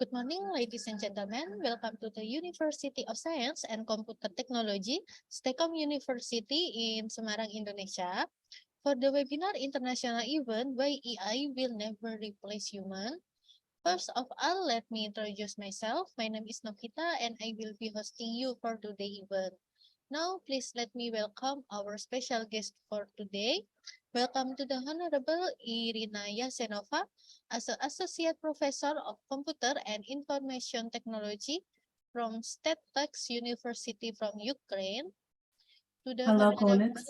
Good morning, ladies and gentlemen. Welcome to the University of Science and Computer Technology, STEKOM University in Semarang, Indonesia. For the webinar international event, why AI will never replace human. First of all, let me introduce myself. My name is Novita and I will be hosting you for today's event. Now, please let me welcome our special guest for today. Welcome to the Honorable Iryna Yasenova as an Associate Professor of Computer and Information Technology from STETEX University from Ukraine. To the Hello, Honorable colleagues.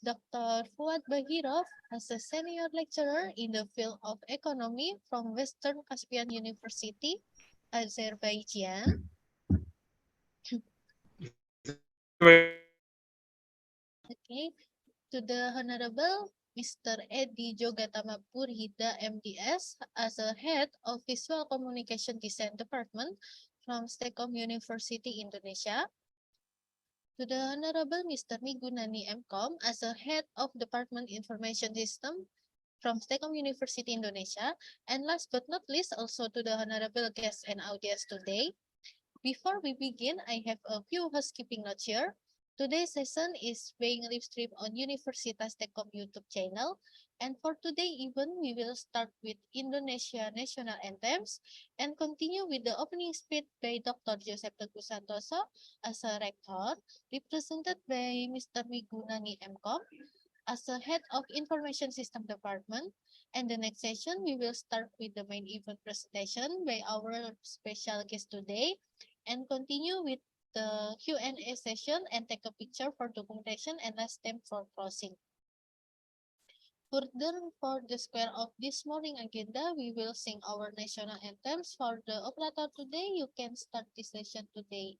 Dr. Fuad Baghirov as a Senior Lecturer in the field of Economy from Western Caspian University, Azerbaijan. Okay, to the Honorable Mr. Jogatama Purhita, M.Ds, as a Head of Visual Communication Design Department from STEKOM University, Indonesia. To the Honorable Mr. Migunani M.Com, as a Head of Department Information System from STEKOM University, Indonesia. And last but not least, also to the Honorable guests and audience today. Before we begin, I have a few housekeeping notes here. Today's session is being live streamed on Universitas STEKOM YouTube channel. And for today's event, we will start with Indonesia national anthems and continue with the opening speech by Dr. Teguh Santoso as a rector, represented by Mr. Migunani M.Com as a head of Information System Department. And the next session, we will start with the main event presentation by our special guest today and continue with the Q&A session and take a picture for documentation and last time for closing. Further, for the square of this morning agenda, we will sing our national anthems. For the operator today, you can start this session today.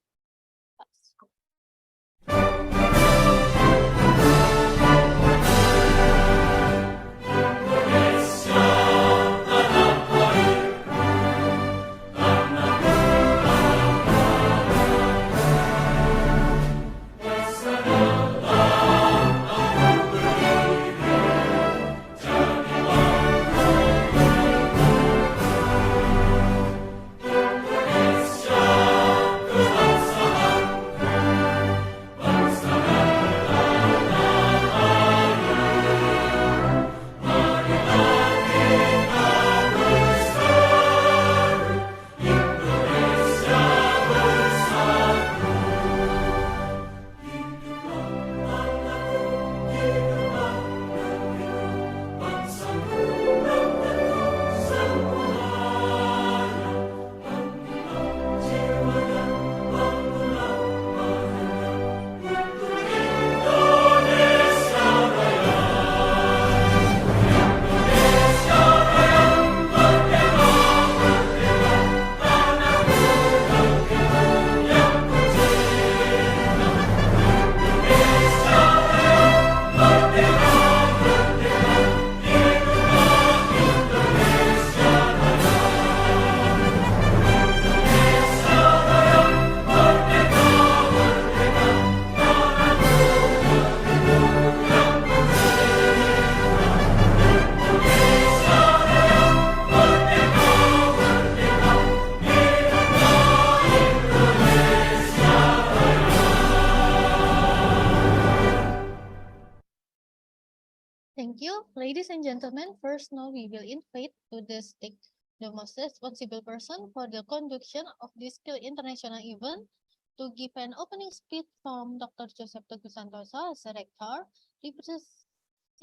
Thank you, ladies and gentlemen. First, now we will invite to the stage the most responsible person for the conduction of this international event to give an opening speech from Dr. Teguh Santoso as a rector,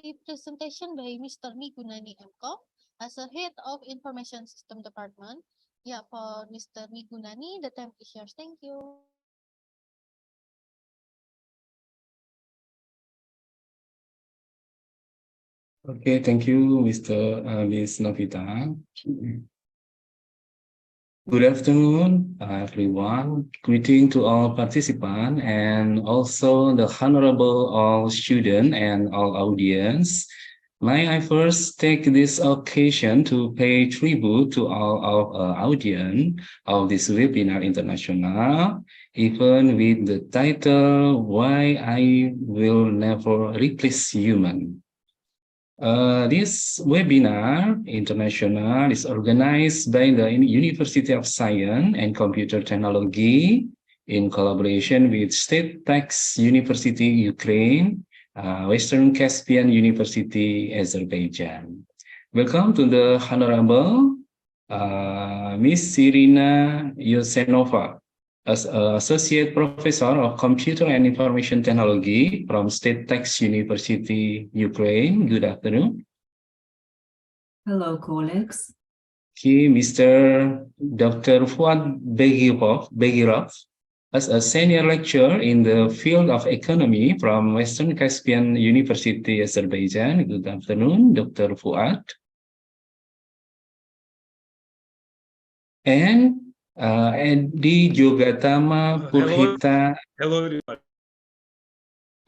representation by Mr. Migunani M.Com as a head of Information System Department. Yeah, for Mr. Migunani, the time is yours. Thank you. Okay, thank you, Ms. Novita. Good afternoon, everyone. Greeting to all participants and also the honorable all students and all audience. May I first take this occasion to pay tribute to all of audience of this webinar international, even with the title, Why I Will Never Replace Human. This webinar international is organized by the University of Science and Computer Technology in collaboration with State Tax University Ukraine, Western Caspian University, Azerbaijan. Welcome to the Honorable Miss Iryna Yasenova, as Associate Professor of Computer and Information Technology from State Tax University, Ukraine. Good afternoon. Hello, colleagues. Okay, Mr. Dr. Fuad Baghirov, as a senior lecturer in the field of economy from Western Caspian University, Azerbaijan. Good afternoon, Dr. Fuad. And di Jogatama Purhita. Hello, everyone.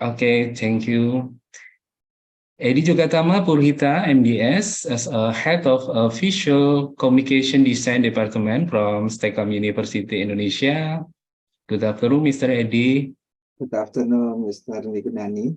Okay, thank you. Di Jogatama Purhita, M.Ds, as a head of Visual Communication Design Department from STEKOM University, Indonesia. Good afternoon, Mr. Edi. Good afternoon, Mr. Nigunani.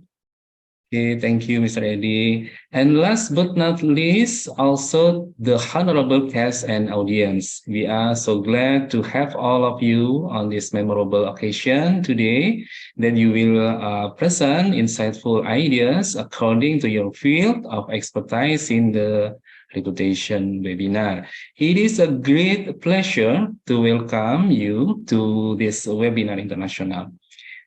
Okay, thank you, Mr. Edi. And last but not least, also the honorable guests and audience. We are so glad to have all of you on this memorable occasion today, that you will present insightful ideas according to your field of expertise in the reputation webinar. It is a great pleasure to welcome you to this webinar international.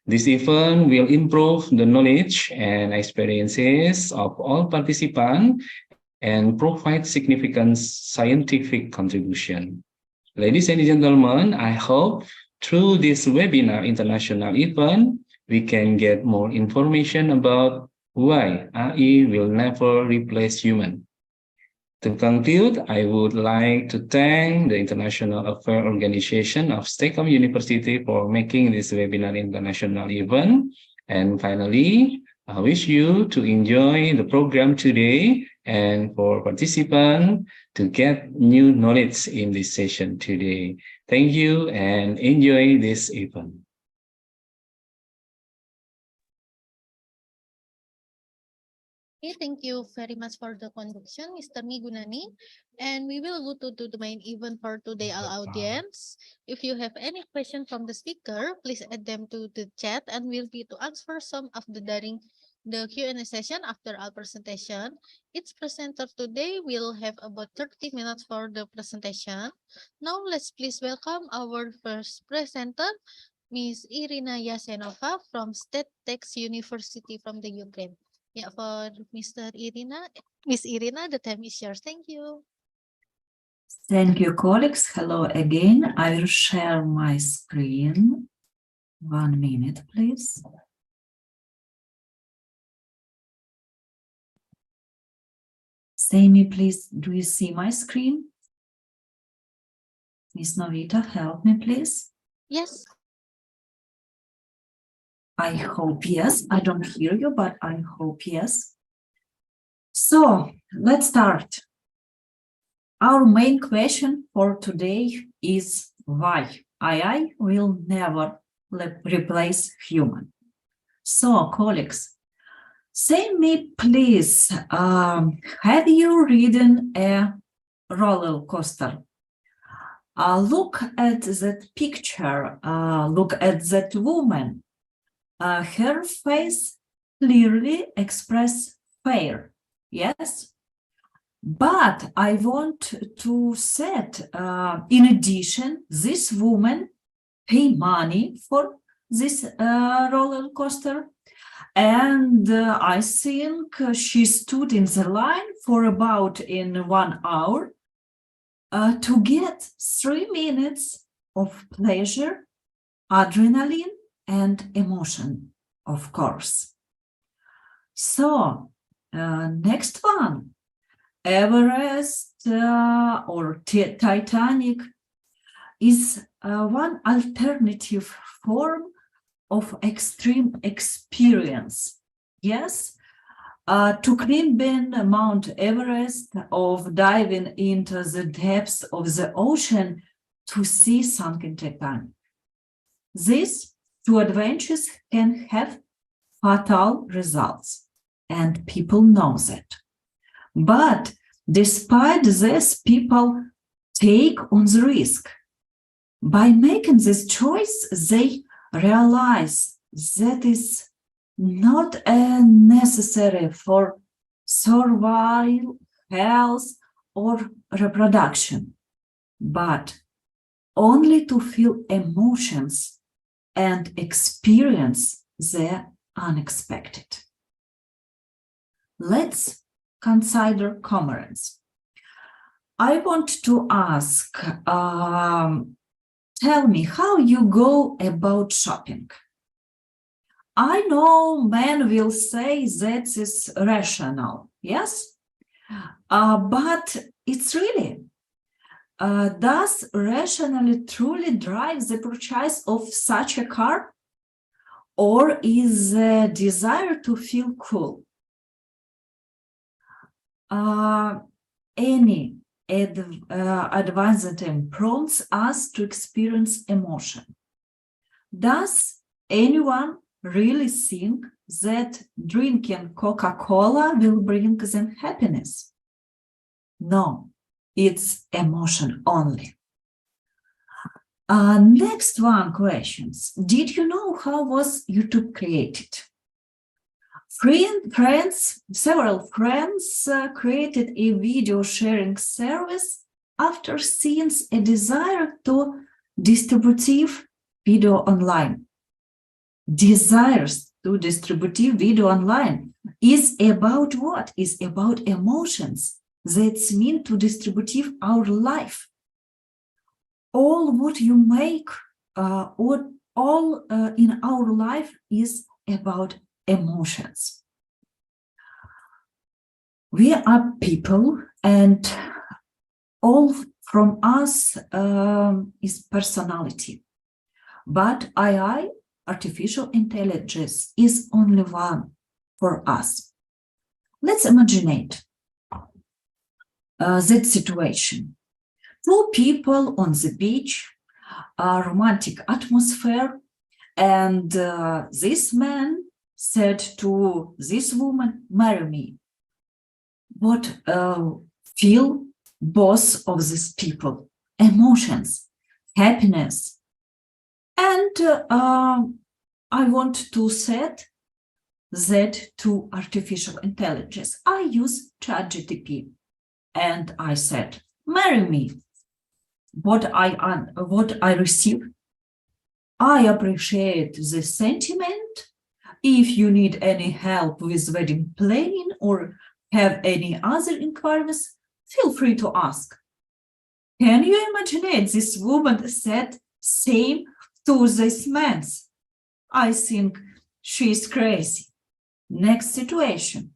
This event will improve the knowledge and experiences of all participants and provide significant scientific contribution. Ladies and gentlemen, I hope through this webinar international event, we can get more information about why AI will never replace human. To conclude, I would like to thank the International Affairs Organization of STEKOM University for making this webinar international event. And finally, I wish you to enjoy the program today and for participants to get new knowledge in this session today. Thank you and enjoy this event. Okay, thank you very much for the conduction, Mr. Nigunani. And we will go to the main event for today, our audience. If you have any question from the speaker, please add them to the chat and we'll be to answer some of the during the Q&A session after our presentation. Each presenter today will have about 30 minutes for the presentation. Now let's please welcome our first presenter, Ms. Iryna Yasenova from State Tax University from the Ukraine. Yeah, for Mr. Iryna, Miss Iryna, the time is yours. Thank you. Thank you, colleagues. Hello again. I will share my screen. 1 minute, please. Say me, please, do you see my screen? Miss Novita, help me, please. Yes. I hope yes. I don't hear you, but I hope yes. So let's start. Our main question for today is why AI will never replace human. So, colleagues, say me, please, have you ridden a roller coaster? Look at that picture. Look at that woman. Her face clearly expresses fear, yes? But I want to set, in addition, this woman pay money for this roller coaster. And I think she stood in the line for about in 1 hour to get 3 minutes of pleasure, adrenaline, and emotion, of course. So, next one, Everest or Titanic is one alternative form of extreme experience. Yes, to climbing Mount Everest, of diving into the depths of the ocean to see sunken Japan. These two adventures can have fatal results, and people know that. But despite this, people take on the risk. By making this choice, they realize that is not necessary for survival, health, or reproduction, but only to feel emotions and experience the unexpected. Let's consider comrades. I want to ask, tell me how you go about shopping. I know men will say that is rational, yes? But it's really, does rationally truly drive the purchase of such a car? Or is the desire to feel cool? Any advanced item prompts us to experience emotion. Does anyone really think that drinking Coca-Cola will bring them happiness? No, it's emotion only. Next one questions. Did you know how was YouTube created? Several friends created a video sharing service after seeing a desire to distribute video online. Desires to distribute video online is about what? Is about emotions. That's mean to distribute our life. All what you make, all in our life is about emotions. We are people, and all from us is personality. But AI, artificial intelligence, is only one for us. Let's imagine that situation. Two people on the beach, a romantic atmosphere, and this man said to this woman, marry me. What feel both of these people? Emotions, happiness. And I want to set that to artificial intelligence. I use ChatGPT and I said, marry me. What I receive, I appreciate the sentiment. If you need any help with wedding planning or have any other inquiries, feel free to ask. Can you imagine it? This woman said same to this man. I think she's crazy. Next situation.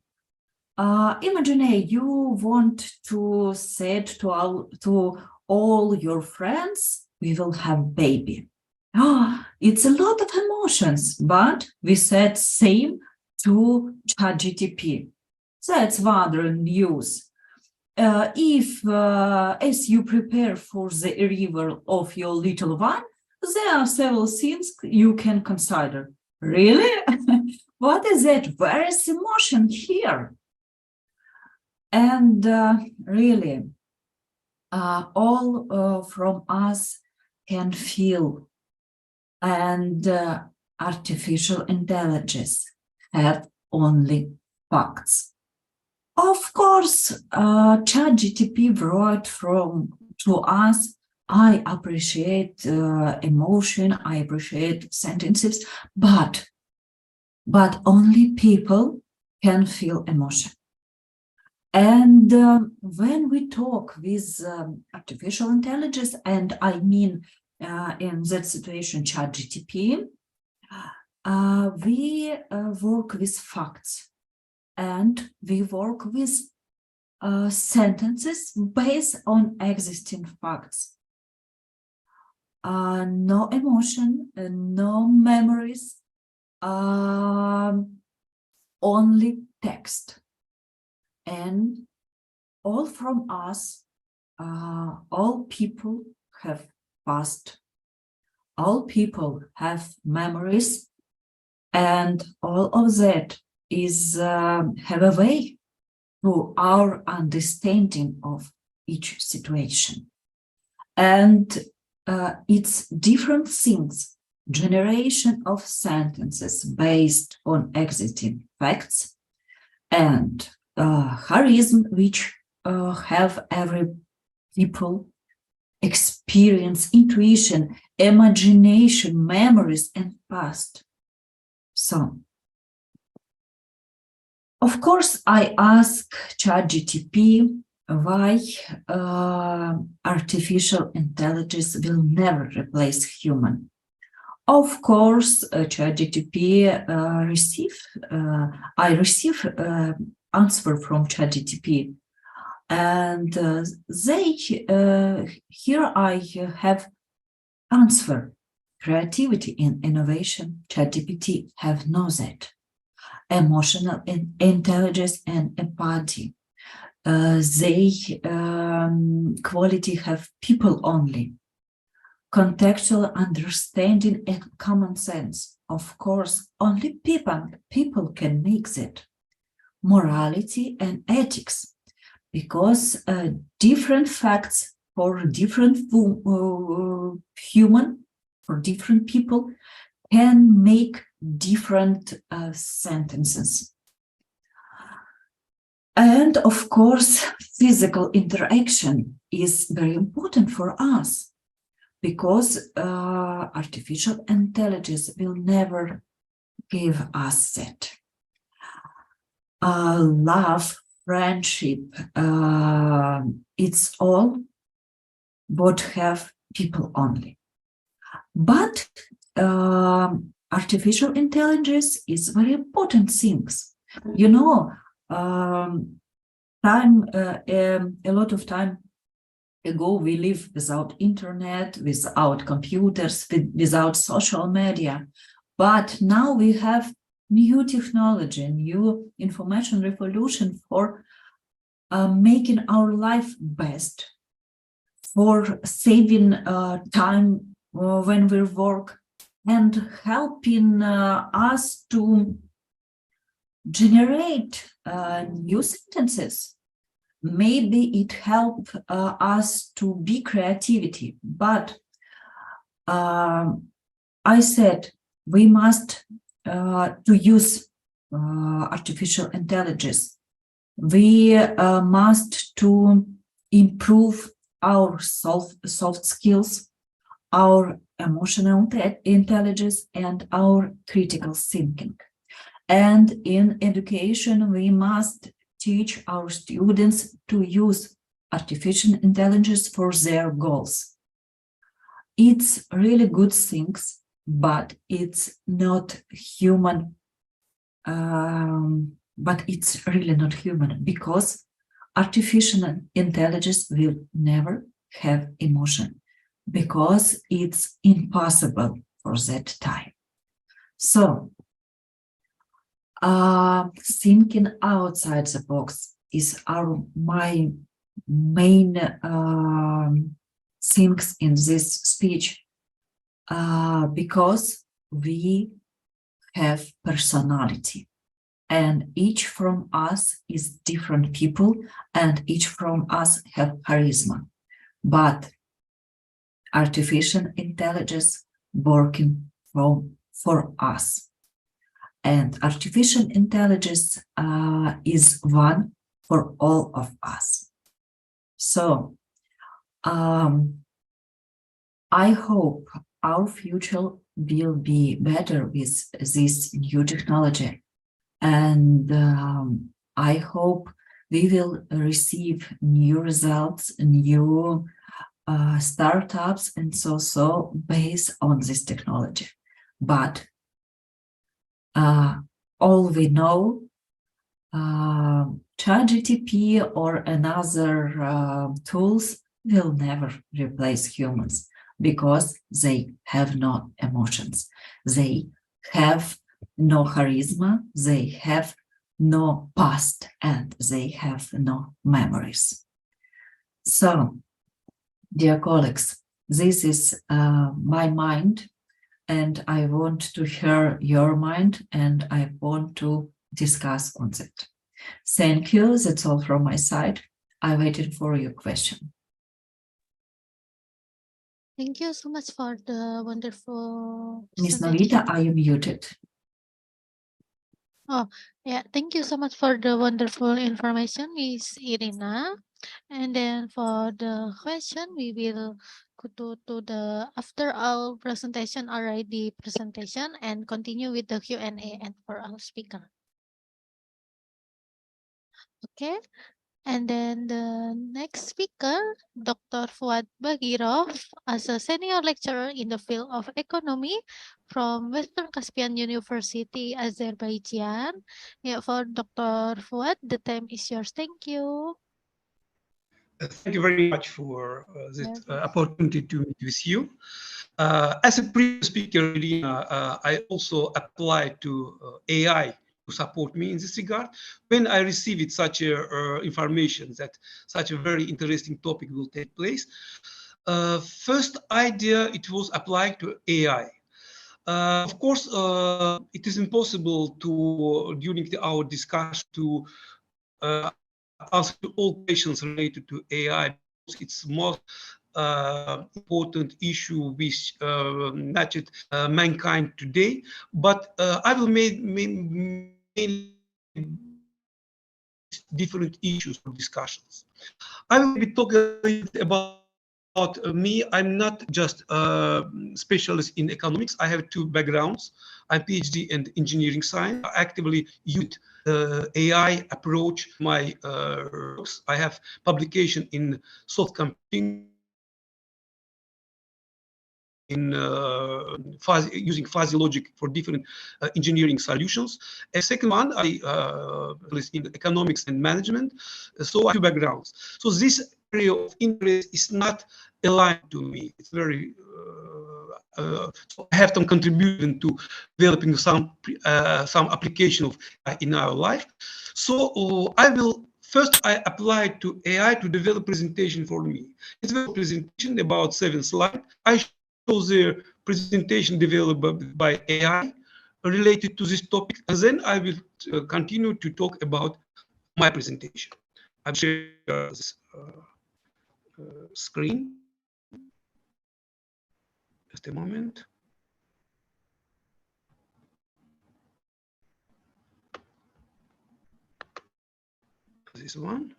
Imagine you want to say to all your friends, we will have baby. It's a lot of emotions, but we said same to ChatGPT. That's wonderful news. If, as you prepare for the arrival of your little one, there are several things you can consider. Really? What is that? Where is emotion here? And really, all from us can feel, and artificial intelligence have only facts. Of course, ChatGPT brought to us, I appreciate emotion, I appreciate sentences, but only people can feel emotion. And when we talk with artificial intelligence, and I mean in that situation ChatGPT, we work with facts and we work with sentences based on existing facts. No emotion, no memories, only text. And all from us, all people have past, all people have memories, and all of that is have a way to our understanding of each situation. And it's different things, generation of sentences based on existing facts, and charism, which have every people experience, intuition, imagination, memories, and past. So, of course, I ask ChatGPT why artificial intelligence will never replace human. Of course, ChatGPT I receive answer from ChatGPT, and here I have answer. Creativity and innovation, ChatGPT have know that. Emotional intelligence and empathy. Quality have people only. Contextual understanding and common sense. Of course, only people can make that. Morality and ethics, because different facts for different human, for different people, can make different sentences. And of course, physical interaction is very important for us, because artificial intelligence will never give us that. Love, friendship, it's all what have people only. But artificial intelligence is very important things. You know, a lot of time ago, we lived without internet, without computers, without social media. But now we have new technology, new information revolution for making our life best, for saving time when we work, and helping us to generate new sentences. Maybe it helps us to be creativity, but I said we must to use artificial intelligence. We must to improve our soft skills, our emotional intelligence, and our critical thinking. And in education, we must teach our students to use artificial intelligence for their goals. It's really good things, but it's not human. But it's really not human, because artificial intelligence will never have emotion, because it's impossible for that time. So, thinking outside the box is my main things in this speech, because we have personality, and each from us is different people, and each from us have charisma. But artificial intelligence working for us. And artificial intelligence is one for all of us. So I hope our future will be better with this new technology. And I hope we will receive new results, new startups, and so based on this technology. But all we know, ChatGPT or another tools will never replace humans, because they have no emotions. They have no charisma, they have no past, and they have no memories. So, dear colleagues, this is my mind, and I want to hear your mind, and I want to discuss on it. Thank you. That's all from my side. I waited for your question. Thank you so much for the wonderful Miss presentation. Novita, are you muted? Oh, yeah. Thank you so much for the wonderful information, Miss Iryna. And then for the question, we will go to the after our presentation, already presentation, and continue with the Q&A and for our speaker. Okay. And then the next speaker, Dr. Fuad Baghirov, as a senior lecturer in the field of economy from Western Caspian University, Azerbaijan. Yeah, for Dr. Fuad, the time is yours. Thank you. Thank you very much for this opportunity to meet with you. As a previous speaker, Iryna, I also applied to AI to support me in this regard. When I received such information that such a very interesting topic will take place, first idea, it was applied to AI. Of course, it is impossible to, during our discussion, to answer all questions related to AI. It's most important issue which matched mankind today. But I will make different issues for discussions. I will be talking about me. I'm not just a specialist in economics. I have two backgrounds. I'm PhD in engineering science. I actively use AI approach my works. I have publication in soft computing, in using fuzzy logic for different engineering solutions. A second one, I in economics and management. So I have two backgrounds. So this area of interest is not aligned to me. It's very so I have some contribution to developing some application of in our life. So I will first I applied to AI to develop presentation for me. It's a presentation about 7 slides. I show the presentation developed by AI related to this topic, and then I will continue to talk about my presentation. I'll share this screen. Just a moment. This one.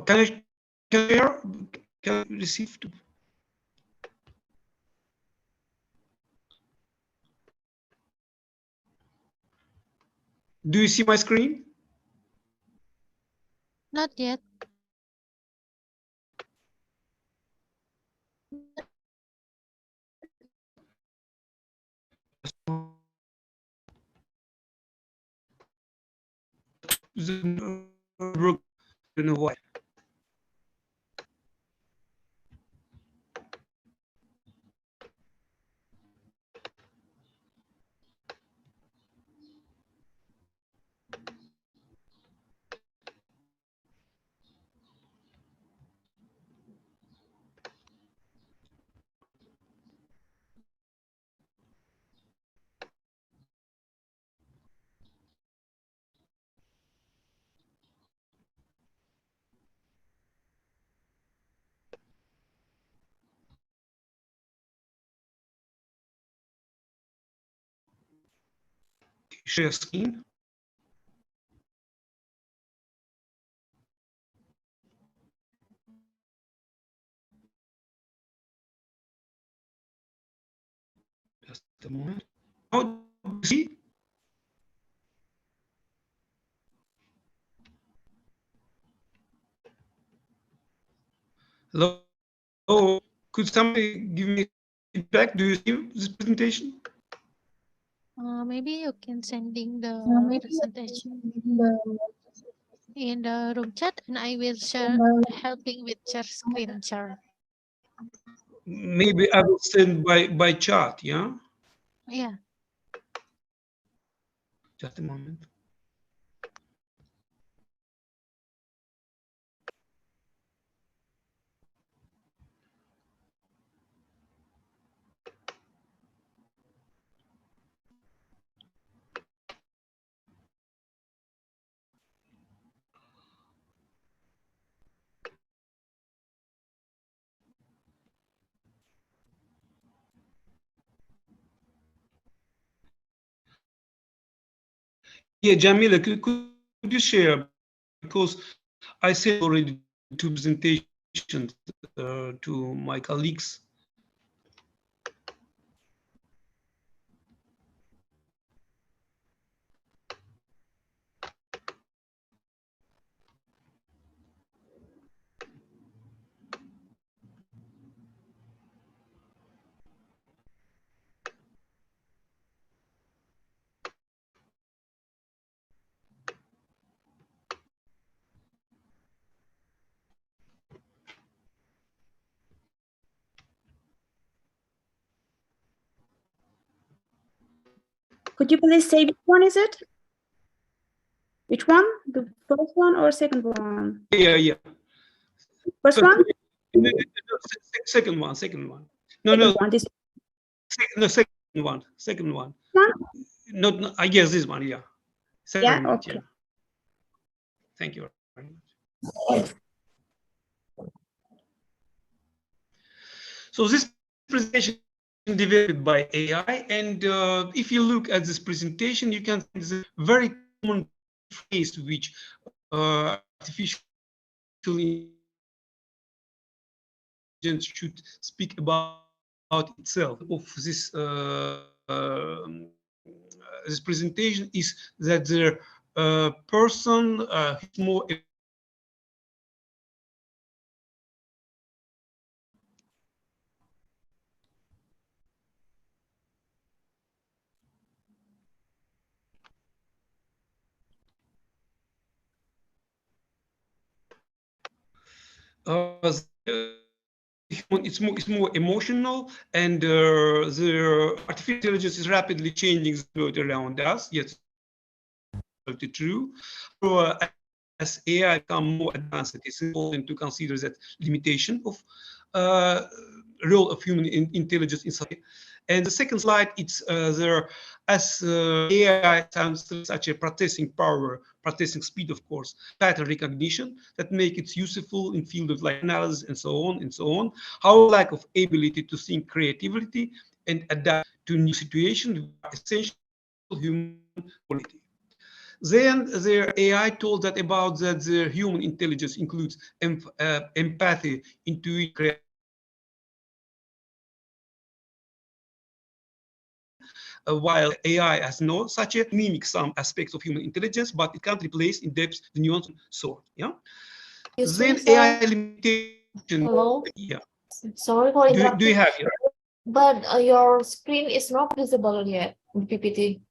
Can I receive? Do you see my screen? Not yet. I don't know why. Share screen. Just a moment. Now, do you see? Hello. Oh, could somebody give me feedback? Do you see this presentation? Maybe you can sending the presentation in the room chat, and I will share helping with share screen share. Maybe I will send by chat. Yeah. Yeah. Just a moment. Yeah, Jamila, could you share, because I sent already two presentations to my colleagues. Could you please say which one is it? Which one? The first one or second one? Yeah. First one? No, second one. No, Second one. This second one. one? No, I guess this one, yeah. Second one, Okay. yeah. Thank you very much. So this presentation is developed by AI, and if you look at this presentation, you can see the very common phrase which artificial intelligence should speak about itself. Of this this presentation is that the person is more it's more emotional, and the artificial intelligence is rapidly changing the world around us. Yes, true. So, as AI become more advanced, it's important to consider that limitation of role of human intelligence in society. And the second slide, it's there as AI has such a processing power, processing speed, of course, pattern recognition that make it useful in field of like analysis and so on. Our lack of ability to think creativity and adapt to new situations essential human quality. Then their AI told that about that the human intelligence includes empathy, intuition, while AI has no such a mimic some aspects of human intelligence, but it can't replace in depth the nuance and so on. Yeah. Then AI limitation. Hello. Yeah. Sorry for interrupting. Do you have here? But your screen is not visible yet in PPT.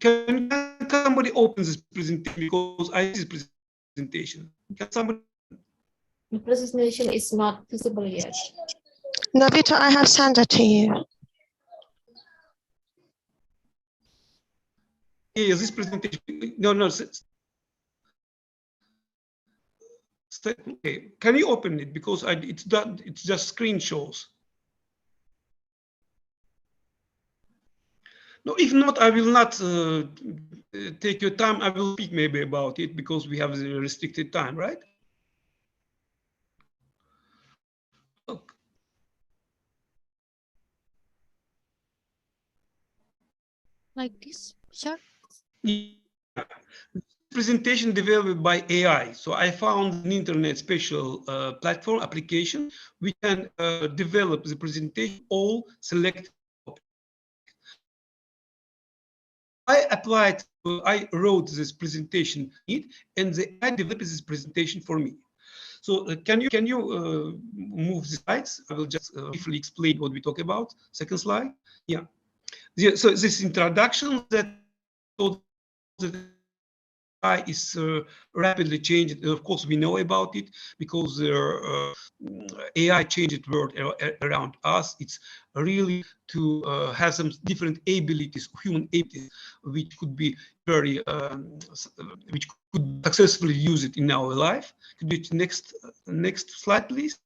Can somebody open this presentation, because I see this presentation? Can somebody? The presentation is not visible yet. Novita, I have sent it to you. Yeah, this presentation. No. Okay. Can you open it, because it's just screen shows. No, if not, I will not take your time. I will speak maybe about it, because we have the restricted time, right? Okay. Like this, sure. Yeah. Presentation developed by AI. So I found an internet special platform application. We can develop the presentation all selected. I wrote this presentation and I developed this presentation for me. So can you move the slides? I will just briefly explain what we talk about. Second slide. Yeah. So this introduction that AI is rapidly changing. Of course, we know about it because AI changed the world around us. It's really to have some different abilities, human abilities, which could be very, which could successfully use it in our life. Could be next slide, please.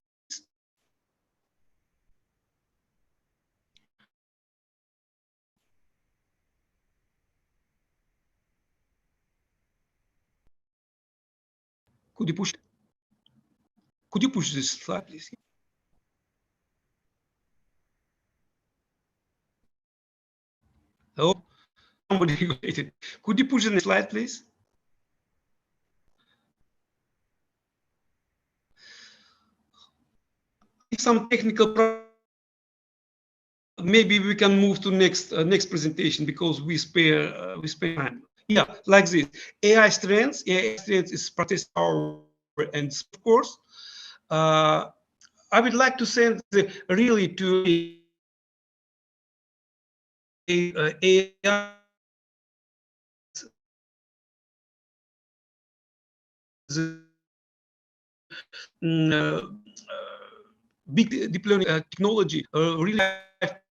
Could you push? Could you push this slide, please? Hello. somebody regulated. Could you push the next slide, please? Some technical problems. Maybe we can move to next presentation because we spare time. Yeah, like this. AI strengths is practice power, and of course, I would like to send really to AI big deep learning technology. Really,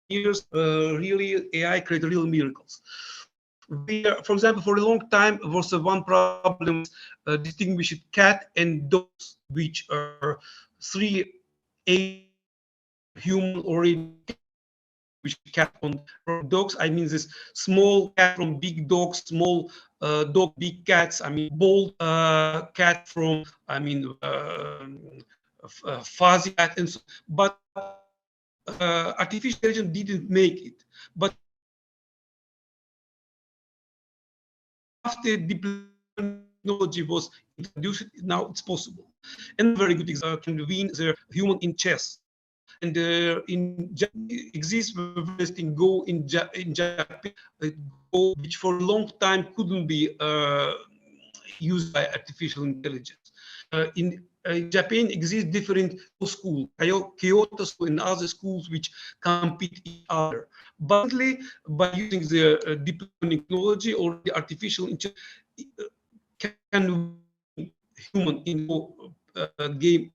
years, really AI created real miracles. For example, for a long time was one problem distinguishing cat and dogs, which are three human already. Which cat from dogs, I mean this small cat from big dogs, small dog, big cats. I mean bold cat from, I mean fuzzy cat, and so. But artificial intelligence didn't make it. But after deep learning technology was introduced, now it's possible. And very good example can win the human in chess. And exists in Go in Japan, Go, which for a long time couldn't be used by artificial intelligence. In Japan exists different schools, Kyoto school and other schools which compete each other. But by using the deep learning technology or the artificial intelligence, can human in game.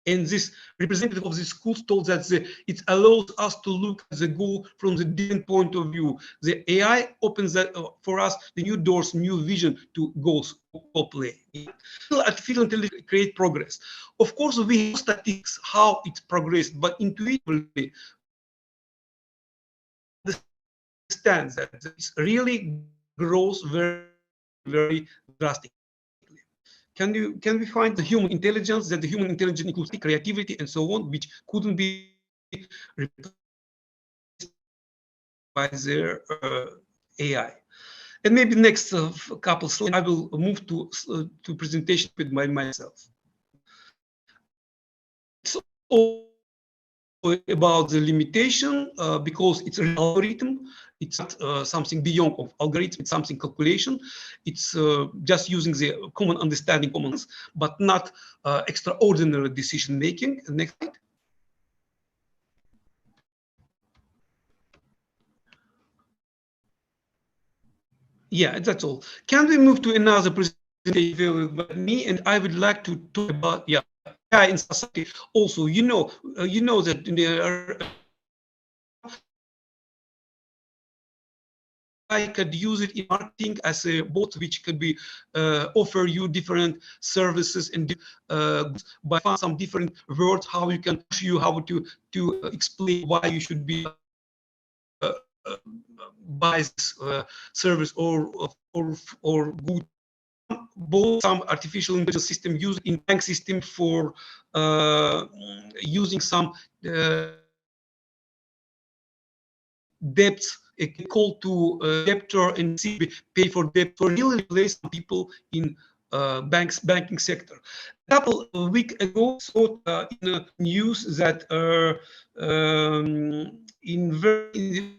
And this representative of the schools told that it allows us to look at the goal from the different point of view. The AI opens that for us the new doors, new vision to goals play. Artificial intelligence create progress. Of course, we have statistics how it progressed, but intuitively understand that it really grows very, very drastically. Can we find the human intelligence, that the human intelligence includes creativity and so on, which couldn't be replaced by their AI? And maybe next couple slides, I will move to presentation with myself. It's all about the limitation because it's an algorithm. It's not something beyond of algorithm. It's something calculation. It's just using the common understanding, commons, but not extraordinary decision making. Next slide. Yeah, that's all. Can we move to another presentation with me? And I would like to talk about AI in society. Also, you know that in the I could use it in marketing as a bot, which could be offer you different services and by some different words, how you can show you how to explain why you should be buy this service or good. Both some artificial intelligence system used in bank system for using some debts, a call to debtor and see pay for debt, for really replace some people in banking sector. A couple of weeks ago, saw in the news that in very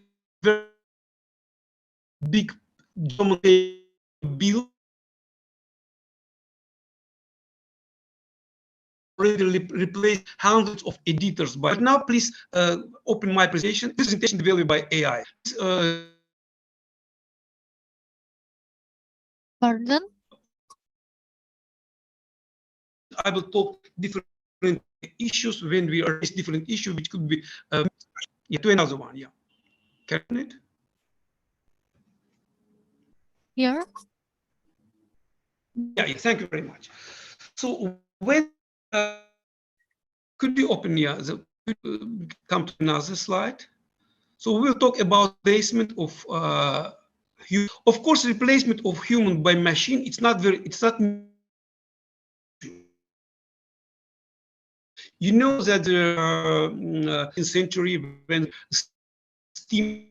big bill already replaced hundreds of editors. But now, please open my presentation. Presentation developed by AI. Pardon? I will talk different issues when we are different issues, which could be to another one. Yeah, can it? Here. Yeah, thank you very much. So when could you open come to another slide? So we'll talk about replacement of of course, replacement of human by machine. It's not. You know that in century when steam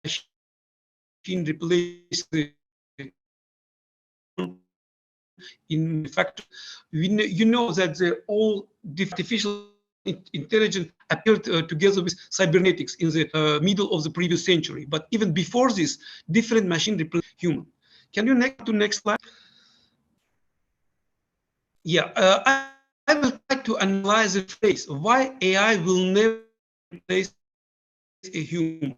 machine replace the in fact, you know that all artificial intelligence appeared together with cybernetics in the middle of the previous century. But even before this, different machine replaced human. Can you next slide? Yeah, I will try to analyze the phrase why AI will never replace a human.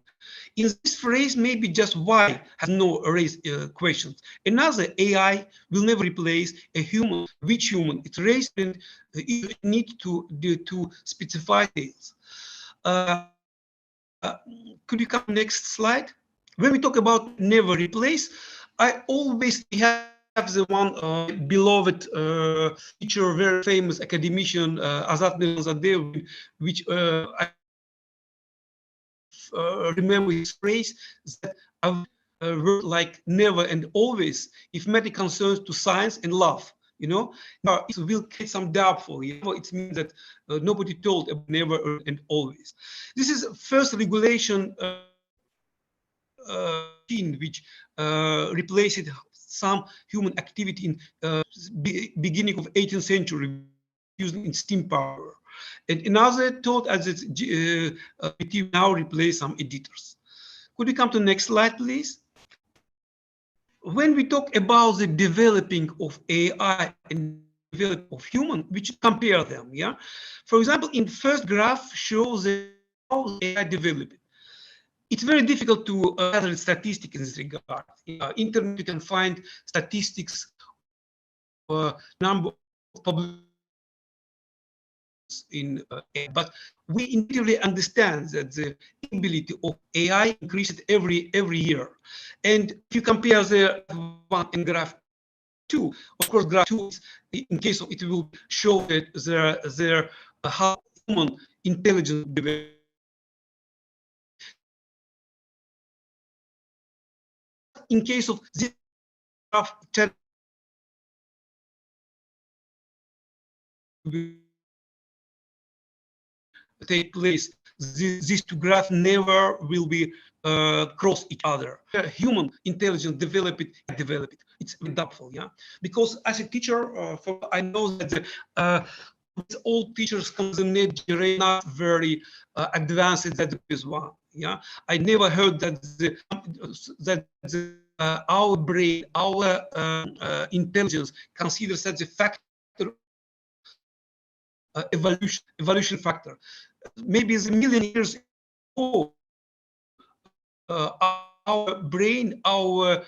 In this phrase, maybe just why has no raised questions. Another AI will never replace a human. Which human? It's raised and you need to specify details. Could you come next slide? When we talk about never replace, I always have the one beloved teacher, very famous academician, Azat Mirzadev, which I remember his phrase that a word like never and always, if matter concerns to science and love, you know, it will create some doubtful. You know, it means that nobody told about never and always. This is first regulation which replaced some human activity in beginning of 18th century using steam power. And another thought as it now replace some editors. Could you come to the next slide, please? When we talk about the developing of AI and development of human, we should compare them. Yeah, for example, in first graph shows how AI developed. It's very difficult to gather statistics in this regard. Internet, you can find statistics, number of publications in but we intuitively understand that the ability of AI increases every year. And if you compare the one and graph two, of course, graph two is, in case of it will show that their how human intelligence develops. In case of this graph, take place, these two graphs never will be cross each other. Human intelligence develop it. It's doubtful, yeah. Because as a teacher, I know that all teachers come the next generation not very advanced as the previous one. Yeah, I never heard that our brain, our intelligence considers as a factor. Evolution factor. Maybe it's a million years ago, our brain, our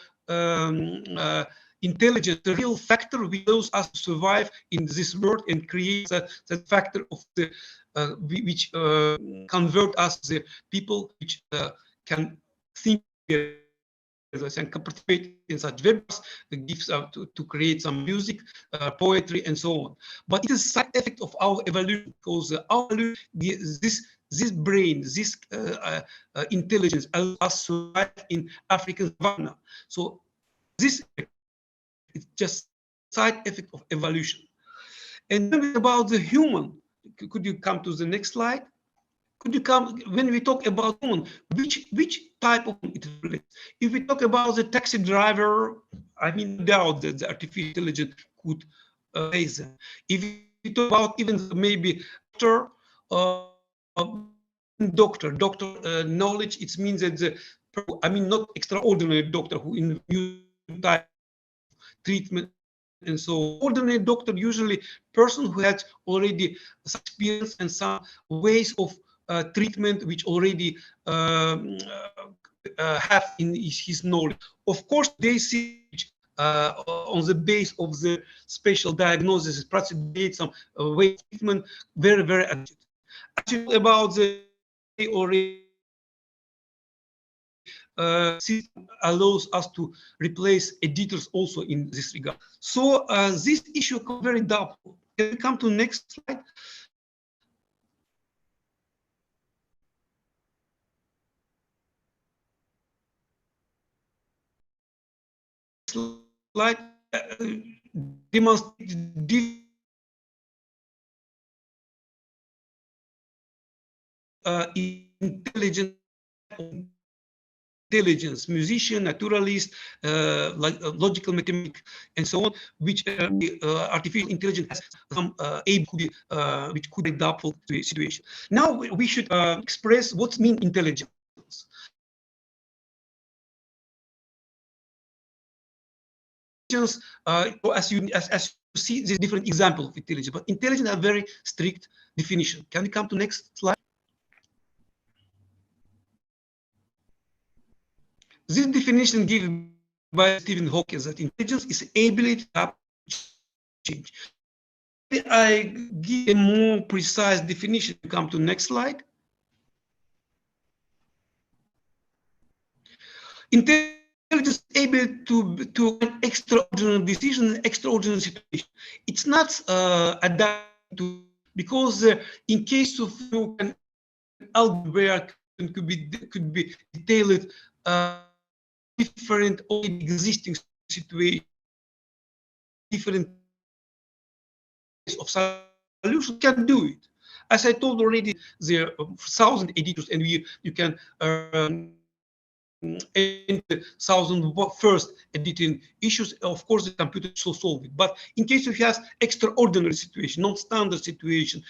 intelligence, the real factor which allows us to survive in this world and create that factor of the which convert us the people which can think and participate in such webs, gives to create some music, poetry, and so on. But it is a side effect of our evolution, because our this brain, this intelligence allows us to survive in African savanna. So this is just side effect of evolution. And then about the human, could you come to the next slide? Could you come, when we talk about human, which type of it is? If we talk about the taxi driver, I mean, doubt that the artificial intelligence could raise them. If we talk about even maybe doctor, knowledge, it means that I mean, not extraordinary doctor who in new type treatment and so ordinary doctor, usually person who has already experience and some ways of treatment which already have in his knowledge. Of course, they see on the base of the spatial diagnosis, practically some way of treatment, very, very accurate. Actually, about the already system allows us to replace editors also in this regard. So this issue is very doubtful. Can we come to the next slide? Slide demonstrates intelligence, musician, naturalist, logical mathematics, and so on, which artificial intelligence has some which could adapt to the situation. Now we should express what means intelligence. As you see, there's different examples of intelligence, but intelligence has a very strict definition. Can we come to next slide? This definition given by Stephen Hawking is that intelligence is ability to adapt to change. I give a more precise definition. Come to next slide. Intelligence is able to extraordinary decisions, extraordinary situation. It's not adapted to, because in case of an algorithm could be detailed different already existing situation, different of solution can do it. As I told already, there are 1,000 editors, and you can in the 1,001st editing issues. Of course, the computer will solve it. But in case you have extraordinary situation, non-standard situation,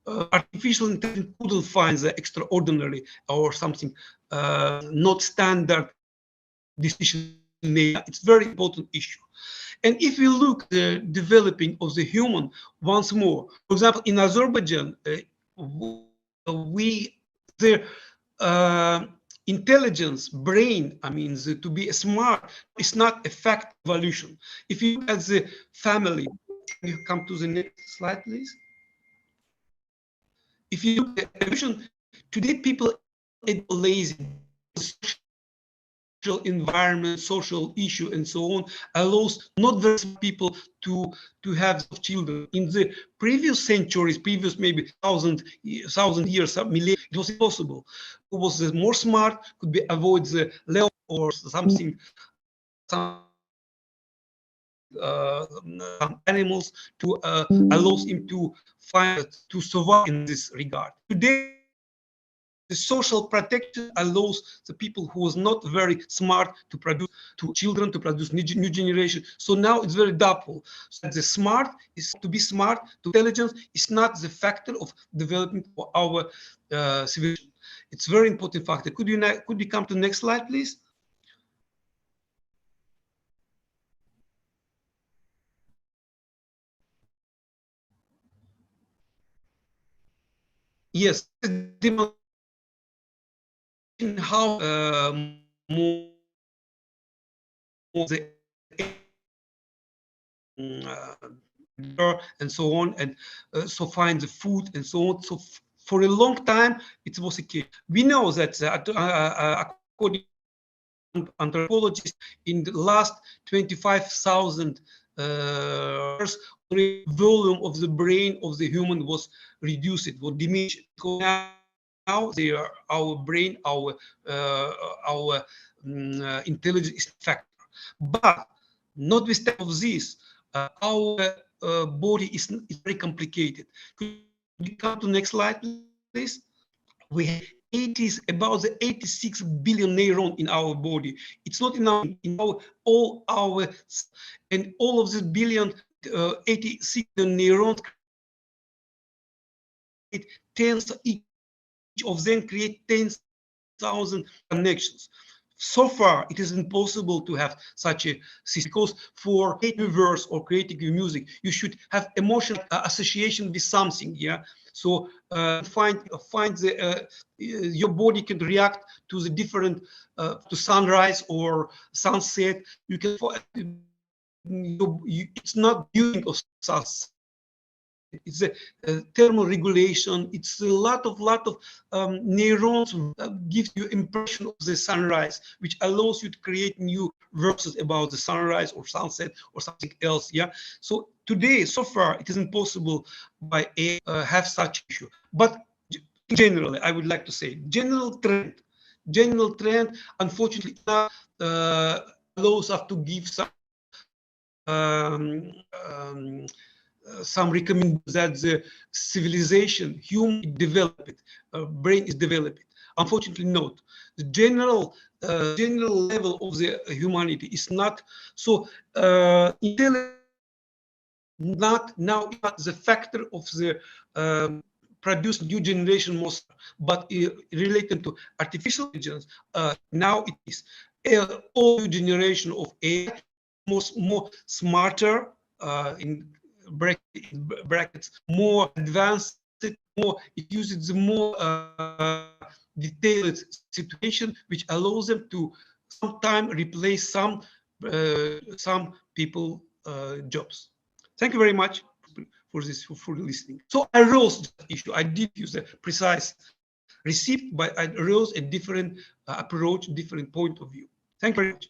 artificial intelligence couldn't find the extraordinary or something not standard decision made. It's very important issue. And if we look at the developing of the human once more, for example, in Azerbaijan, their intelligence, brain, I mean, to be smart, is not a fact of evolution. If you look at the family, can you come to the next slide, please? If you look at evolution, today people are lazy. Social environment, social issue, and so on, allows not very people to have children. In the previous centuries, previous maybe 1,000 years, millennia, it was impossible. Who was more smart could be avoid the level or something, some animals to allows him to find to survive in this regard. Today, the social protection allows the people who was not very smart to produce children, to produce new generation. So now it's very doubtful. So the smart is to be smart. To intelligence is not the factor of development for our civilization. It's very important factor. Could you come to the next slide, please? Yes, how more the and so on, and so find the food and so on. So for a long time, it was a case. We know that according to anthropologists, in the last 25,000 years, the volume of the brain of the human was reduced, it was diminished. Now they are our brain, our intelligence is a factor. But notwithstanding of this, our body is very complicated. Could you come to the next slide, please? We have about the 86 billion neurons in our body. It's not in all our, and all of the 86 billion neurons, each of them create 10,000 connections. So far, it is impossible to have such a system, because for creating verse or creating music, you should have emotional association with something. Yeah, so find the your body can react to the different to sunrise or sunset. You can it's not viewing of sunset. It's a thermal regulation. It's a lot of neurons gives you impression of the sunrise, which allows you to create new verses about the sunrise or sunset or something else. Yeah. So today, so far, it is impossible by have such issue. But generally, I would like to say general trend, unfortunately, allows us to give some some recommend that the civilization, human developed, brain is developed. Unfortunately, not. The general level of the humanity is not so intelligent. Not the factor of the produce new generation most, but related to artificial intelligence. Now it is all new generation of AI, more smarter in brackets, more advanced, more it uses the more detailed situation, which allows them to sometimes replace some people jobs. Thank you very much for this, for listening. So I rose the issue. I did use a precise receipt, but I rose a different approach, different point of view. Thank you very much.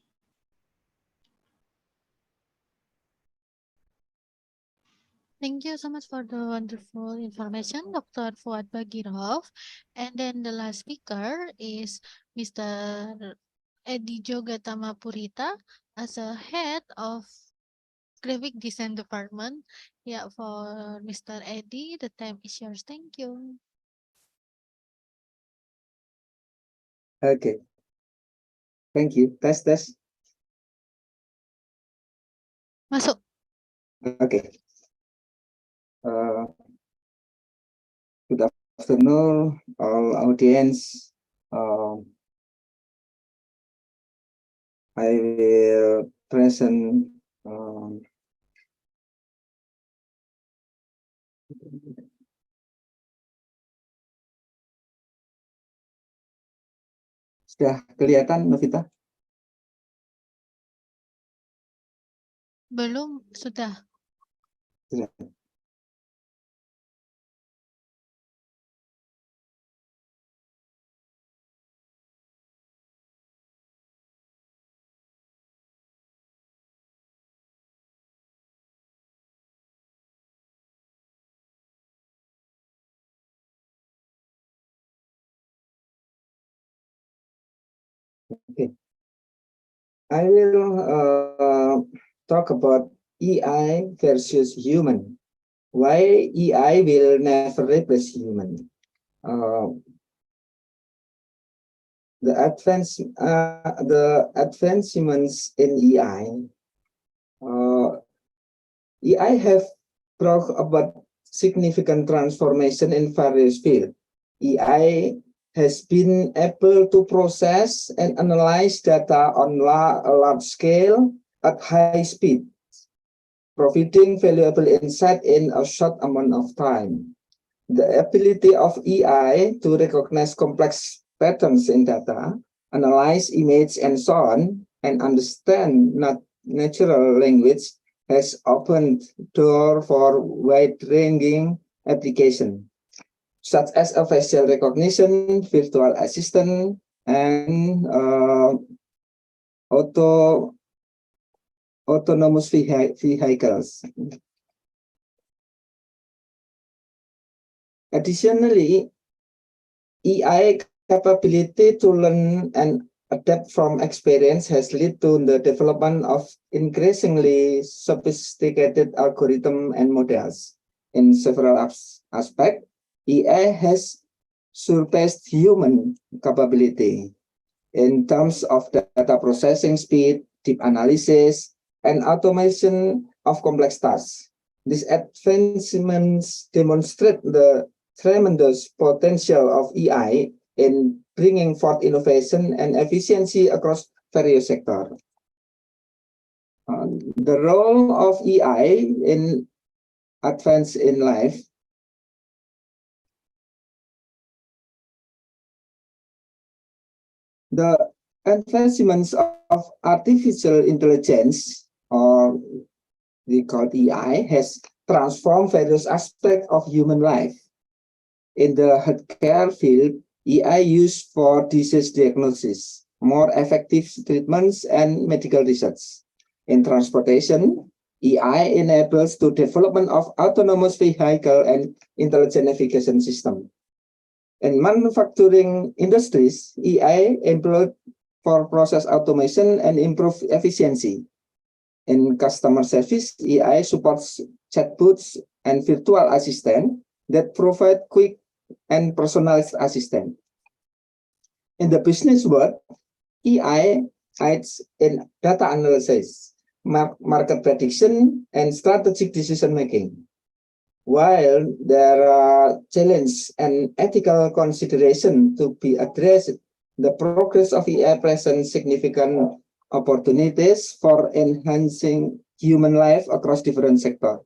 Thank you so much for the wonderful information, Dr. Fuad Baghirov. And then the last speaker is Mr. Edi Jogatama Purhita as a head of graphic design department. Yeah, for Mr. Edi, the time is yours. Thank you. Okay. Thank you. Test. Masuk. Okay. Good afternoon, all audience. I will present sudah kelihatan, Novita? Belum, sudah. Sudah. Okay. I will talk about EI versus human. Why EI will never replace human? The advancements in EI. EI have brought about significant transformation in various fields. EI has been able to process and analyze data on a large scale at high speed, providing valuable insight in a short amount of time. The ability of EI to recognize complex patterns in data, analyze image and so on, and understand natural language has opened door for wide-ranging application, such as a facial recognition, virtual assistant, and autonomous vehicles. Additionally, EI capability to learn and adapt from experience has led to the development of increasingly sophisticated algorithms and models. In several aspects, EI has surpassed human capability in terms of data processing speed, deep analysis, and automation of complex tasks. These advancements demonstrate the tremendous potential of EI in bringing forth innovation and efficiency across various sectors. The role of EI in advance in life. The advancements of artificial intelligence, or we call EI, has transformed various aspects of human life. In the healthcare field, EI used for disease diagnosis, more effective treatments, and medical research. In transportation, EI enables the development of autonomous vehicle and intelligent navigation system. In manufacturing industries, EI employed for process automation and improve efficiency. In customer service, EI supports chatbots and virtual assistant that provide quick and personalized assistance. In the business world, EI aids in data analysis, market prediction, and strategic decision making. While there are challenges and ethical considerations to be addressed, the progress of EI presents significant opportunities for enhancing human life across different sectors.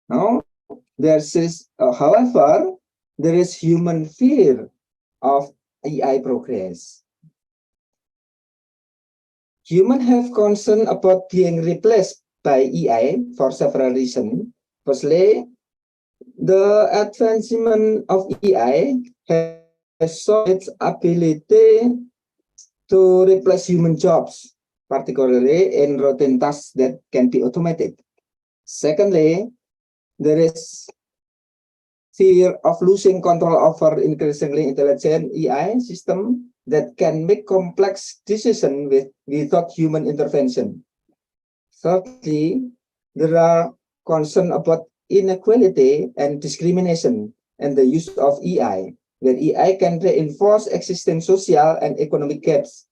Now, however, there is human fear of EI progress. Humans have concern about being replaced by EI for several reasons. Firstly, the advancement of EI has shown its ability to replace human jobs, particularly in routine tasks that can be automated. Secondly, there is fear of losing control over increasingly intelligent EI system that can make complex decisions without human intervention. Thirdly, there are concerns about inequality and discrimination and the use of EI, where EI can reinforce existing social and economic gaps.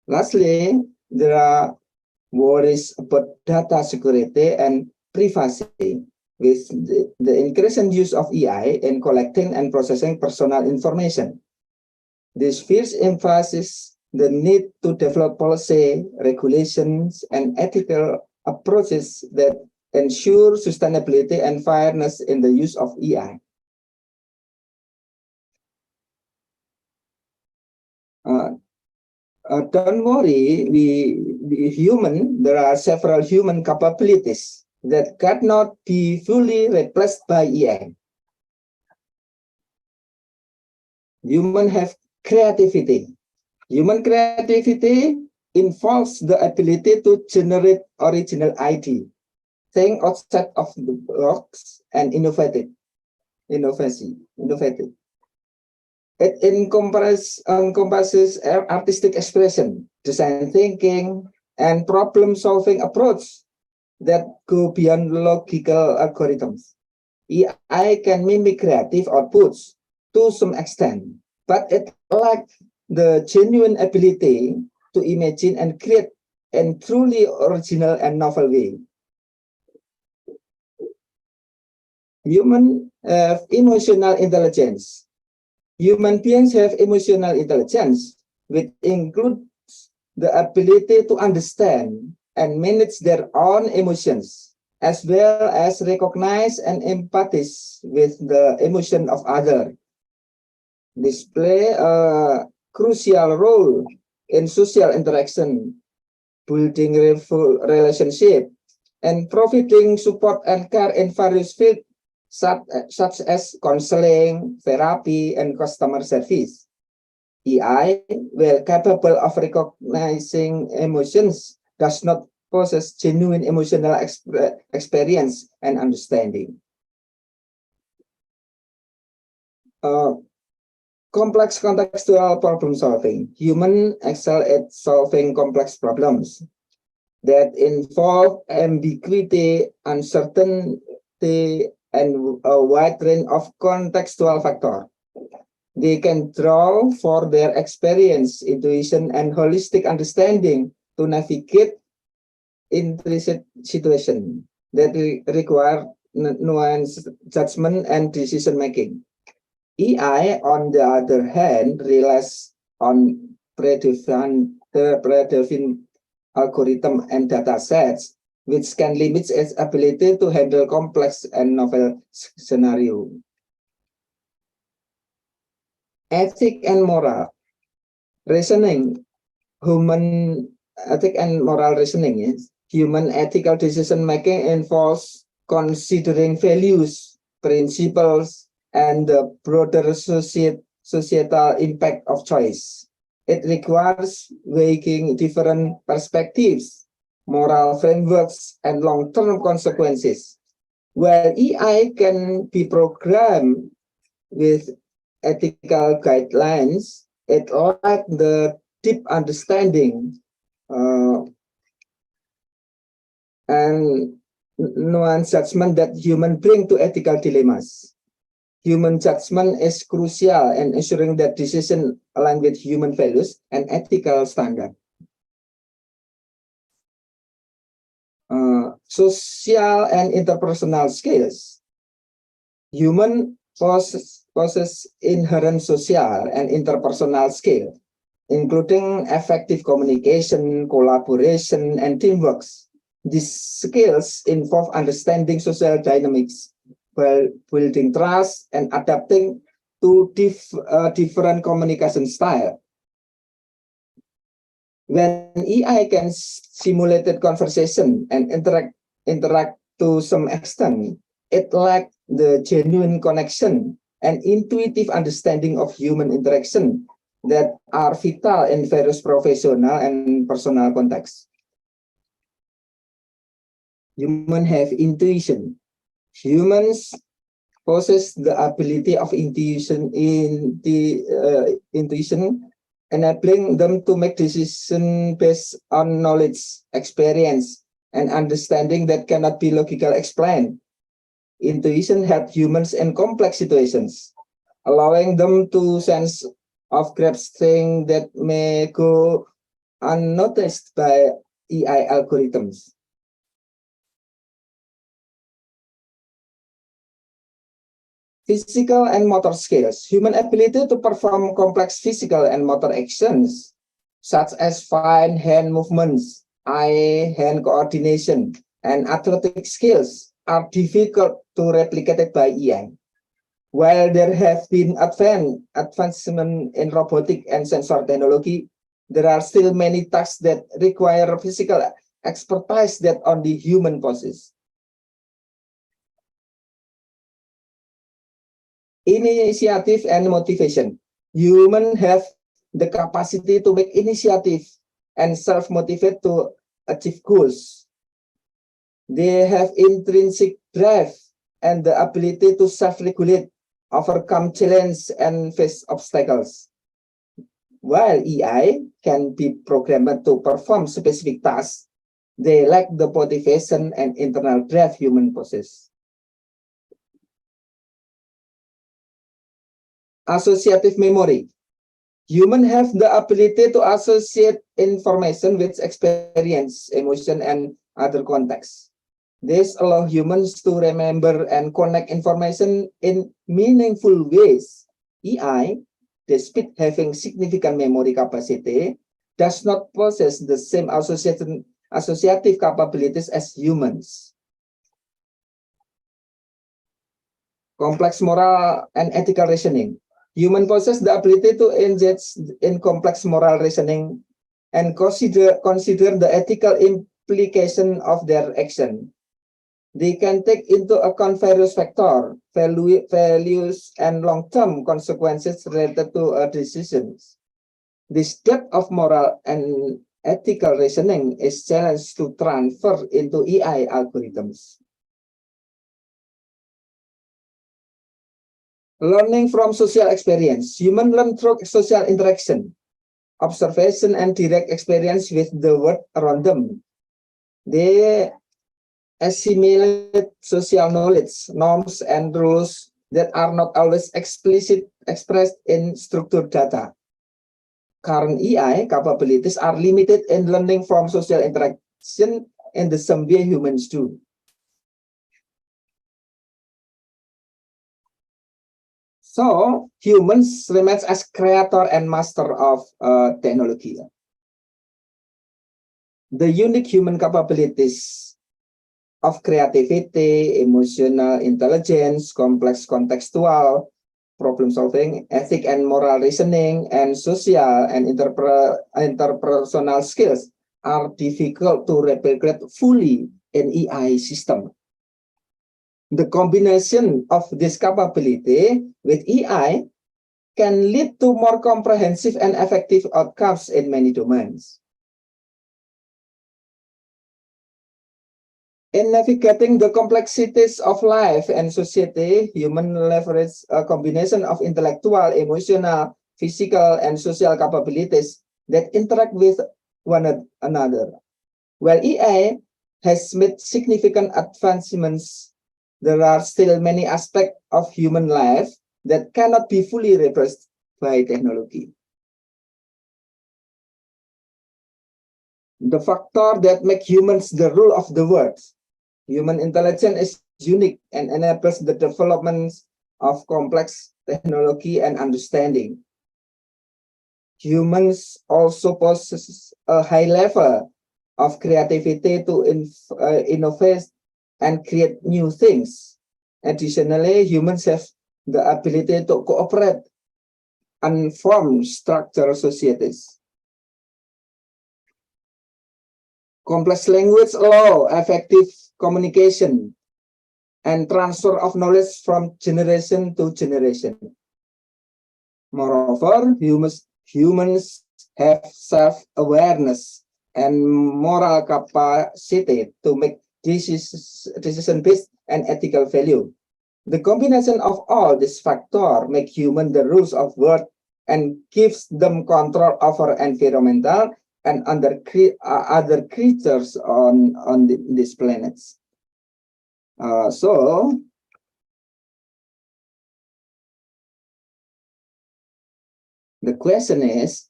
Lastly, there are worries about data security and privacy, with the increasing use of EI in collecting and processing personal information. This fears emphasizes the need to develop policy, regulations, and ethical approaches that ensure sustainability and fairness in the use of EI. Don't worry, we human, there are several human capabilities that cannot be fully replaced by EI. Humans have creativity. Human creativity involves the ability to generate original idea, think outside of the box, and innovative. It encompasses artistic expression, design thinking, and problem-solving approach that go beyond logical algorithms. EI can mimic creative outputs to some extent, but it lacks the genuine ability to imagine and create in truly original and novel way. Humans have emotional intelligence. Human beings have emotional intelligence, which includes the ability to understand and manage their own emotions, as well as recognize and empathize with the emotion of others. This play a crucial role in social interaction, building relationship, and providing support and care in various fields such as counseling, therapy, and customer service. EI, while capable of recognizing emotions, does not possess genuine emotional experience and understanding. Complex contextual problem solving. Humans excel at solving complex problems that involve ambiguity, uncertainty, and a wide range of contextual factors. They can draw for their experience, intuition, and holistic understanding to navigate intricate situations that require nuanced judgment and decision making. EI, on the other hand, relies on predefined algorithm and data sets, which can limit its ability to handle complex and novel scenarios. Ethic and moral reasoning. Human ethic and moral reasoning is human ethical decision making involves considering values, principles, and the broader societal impact of choice. It requires weighing different perspectives, moral frameworks, and long-term consequences. While EI can be programmed with ethical guidelines, It lacked the deep understanding and nuanced judgment that humans bring to ethical dilemmas. Human judgment is crucial in ensuring that decisions align with human values and ethical standards. Social and interpersonal skills. Human possess inherent social and interpersonal skills, including effective communication, collaboration, and teamwork. These skills involve understanding social dynamics, while building trust and adapting to different communication style. When AI can simulate conversation and interact to some extent, it lacks the genuine connection and intuitive understanding of human interaction that are vital in various professional and personal contexts. Humans have intuition. Humans possess the ability of intuition, enabling them to make decisions based on knowledge, experience, and understanding that cannot be logically explained. Intuition helps humans in complex situations, allowing them to sense of grasp things that may go unnoticed by AI algorithms. Physical and motor skills. Human ability to perform complex physical and motor actions, such as fine hand movements, eye-hand coordination, and athletic skills, are difficult to replicate by AI. While there have been advancement in robotic and sensor technology, there are still many tasks that require physical expertise that only human possess. Initiative and motivation. Humans have the capacity to make initiative and self-motivate to achieve goals. They have intrinsic drive and the ability to self-regulate, overcome challenges, and face obstacles. While AI can be programmed to perform specific tasks, they lack the motivation and internal drive humans possess. Associative memory. Humans have the ability to associate information with experience, emotion, and other contexts. This allows humans to remember and connect information in meaningful ways. AI, despite having significant memory capacity, does not possess the same associative capabilities as humans. Complex moral and ethical reasoning. Humans possess the ability to engage in complex moral reasoning and consider the ethical implication of their action. They can take into account various factors, values, and long-term consequences related to decisions. This depth of moral and ethical reasoning is challenged to transfer into AI algorithms. Learning from social experience. Humans learn through social interaction, observation, and direct experience with the world around them. They assimilate social knowledge, norms, and rules that are not always expressed in structured data. Current AI capabilities are limited in learning from social interaction in the same way humans do. So humans remain as creator and master of technology. The unique human capabilities of creativity, emotional intelligence, complex contextual problem solving, ethic and moral reasoning, and social and interpersonal skills are difficult to replicate fully in AI system. The combination of this capability with AI can lead to more comprehensive and effective outcomes in many domains. In navigating the complexities of life and society, humans leverage a combination of intellectual, emotional, physical, and social capabilities that interact with one another. While AI has made significant advancements, there are still many aspects of human life that cannot be fully replaced by technology. The factor that make humans the rule of the world. Human intelligence is unique and enables the development of complex technology and understanding. Humans also possess a high level of creativity to innovate and create new things. Additionally, humans have the ability to cooperate and form structured societies. Complex language allow effective communication and transfer of knowledge from generation to generation. Moreover, humans have self-awareness and moral capacity to make decision based and ethical value. The combination of all these factors make human the rules of world and gives them control over environmental and other creatures on these planets. So the question is,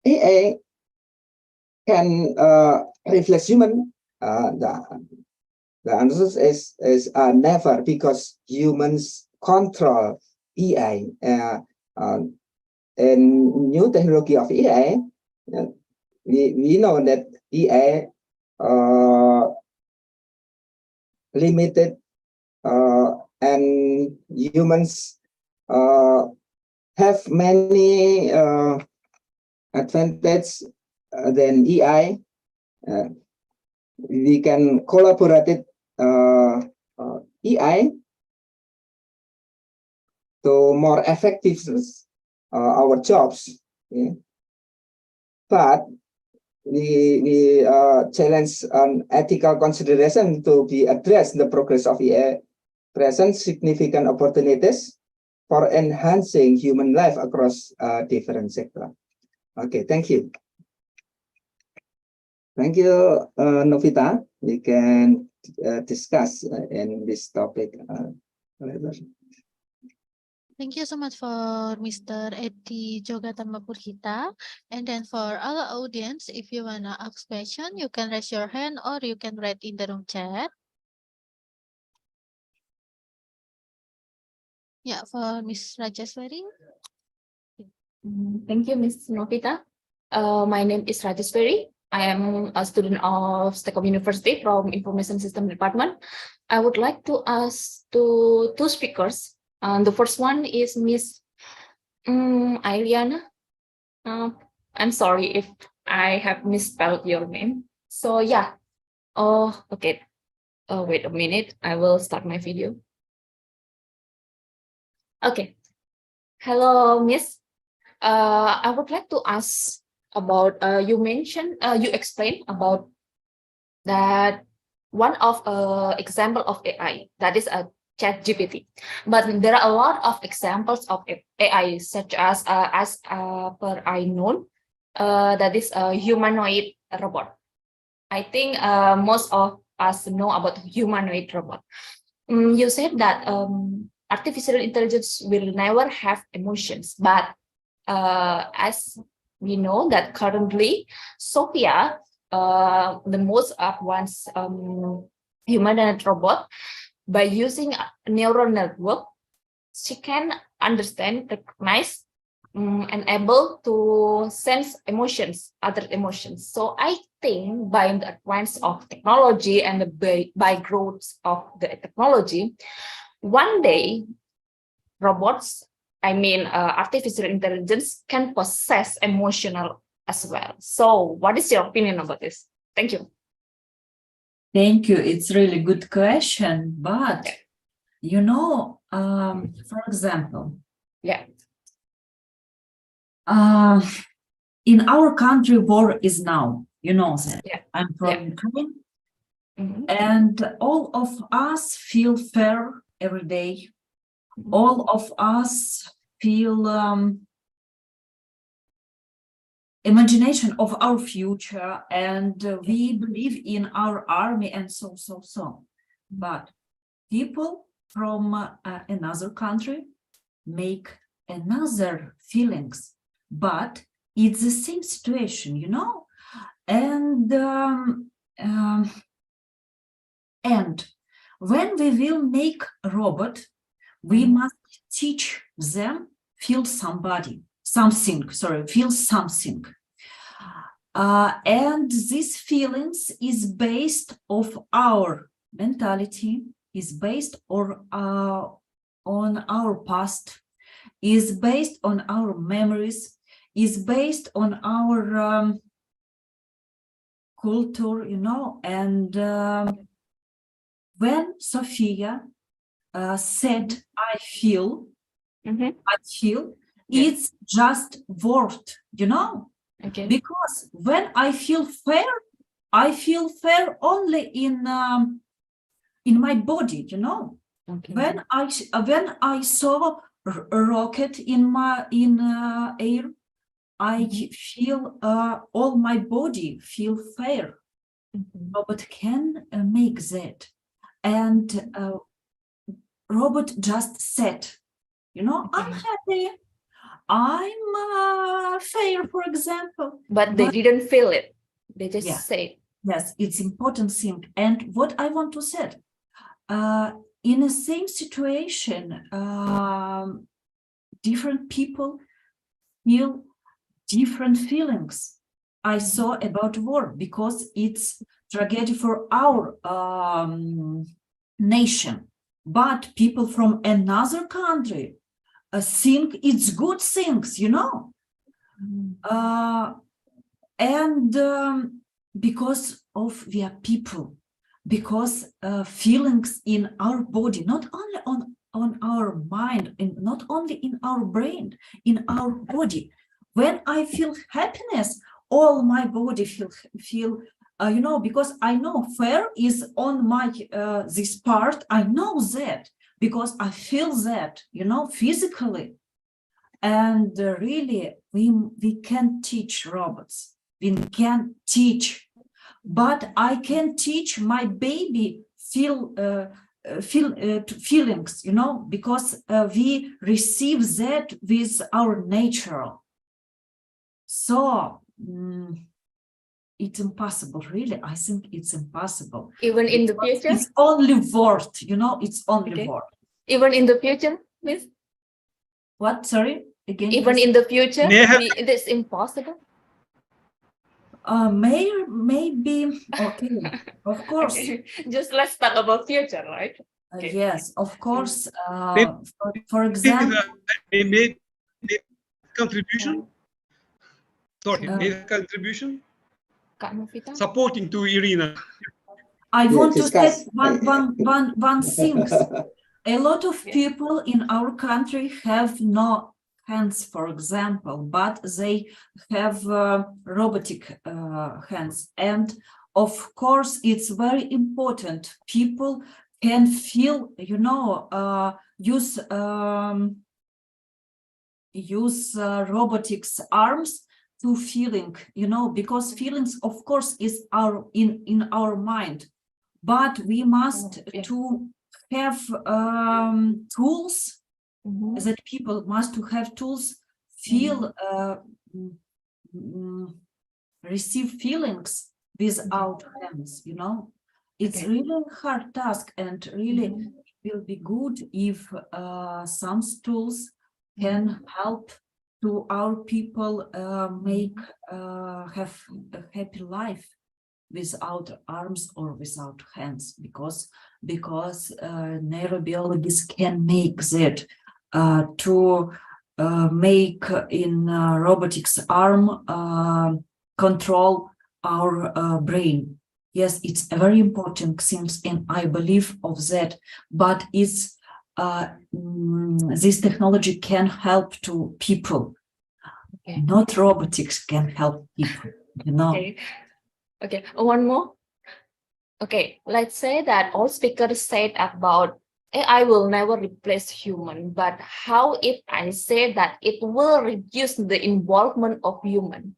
AI can replace human? The answer is never, because humans control AI. And new technology of AI, we know that AI limited and humans have many advantages than AI. We can collaborate AI to more effective our jobs. Yeah. But we challenge on ethical consideration to be addressed. The progress of AI presents significant opportunities for enhancing human life across different sectors. Okay, thank you. Thank you, Novita. We can discuss in this topic later. Thank you so much for Mr. Edi Jogatama Purhita. And then for our audience, if you wanna ask question, you can raise your hand or you can write in the room chat. Yeah, for Miss Rajaswari. Thank you, Ms. Novita. My name is Rajaswari. I am a student of STEKOM University from Information System Department. I would like to ask two speakers. The first one is Miss Iryna. I'm sorry if I have misspelled your name. So yeah. Oh, okay. Wait a minute. I will start my video. Okay. Hello, Miss. I would like to ask about you explained about that one of example of AI, that is a ChatGPT, but there are a lot of examples of AI, such as per I know, that is a humanoid robot. I think most of us know about humanoid robot. You said that artificial intelligence will never have emotions, but as we know that currently Sophia, the most advanced humanoid robot, by using a neural network, she can understand, recognize, and able to sense emotions, other emotions. So I think by the advance of technology and by growth of the technology, one day robots, I mean artificial intelligence, can possess emotional as well. So what is your opinion about this? Thank you. Thank you. It's really good question, but you know, for example, in our country, war is now. You know that. I'm from Ukraine, and all of us feel fear every day. All of us feel imagination of our future, and we believe in our army and so. But people from another country make another feelings, but it's the same situation, you know. And when we will make a robot, we must teach them feel something. And these feelings is based of our mentality, is based on our past, is based on our memories, is based on our culture, you know. And when Sophia said, I feel, it's just word, you know. Okay. Because when I feel fear only in my body, you know. Okay. When I saw a rocket in air, I feel all my body feel fear. Robot can make that, and robot just said, you know, I'm happy, I'm fair, for example. But they didn't feel it. They just say. Yes, it's important thing. And what I want to say, in the same situation, different people feel different feelings. I saw about war because it's tragedy for our nation. But people from another country think it's good things, you know. And because of we are people, because feelings in our body, not only on our mind, and not only in our brain, in our body. When I feel happiness, all my body feel you know, because I know fear is on my this part. I know that because I feel that, you know, physically. And really, we can teach robots. We can teach, but I can teach my baby feelings, you know, because we receive that with our nature. So it's impossible, really. I think it's impossible. Even in the future? It's only word, you know, it's only word. Even in the future, Miss? What? Sorry? Again? Even in the future, it is impossible? Maybe, okay, of course. Okay. Just let's talk about future, right? Yes, of course. For example, they made contribution. Sorry, made a contribution. Supporting to Iryna. I want to say one thing. A lot of people in our country have no hands, for example, but they have robotic hands. And of course, it's very important. People can feel, you know, use robotics arms to feeling, you know, because feelings, of course, is in our mind, but we must to have tools that people must to have tools feel receive feelings without hands, you know. It's really a hard task, and really it will be good if some tools can help to our people make have a happy life without arms or without hands, because neurobiologists can make that to make in robotics arm control our brain. Yes, it's a very important thing, and I believe of that, but it's this technology can help to people. Not robotics can help people, you know. Okay, one more. Okay, let's say that all speakers said about AI will never replace human, but how if I say that it will reduce the involvement of human?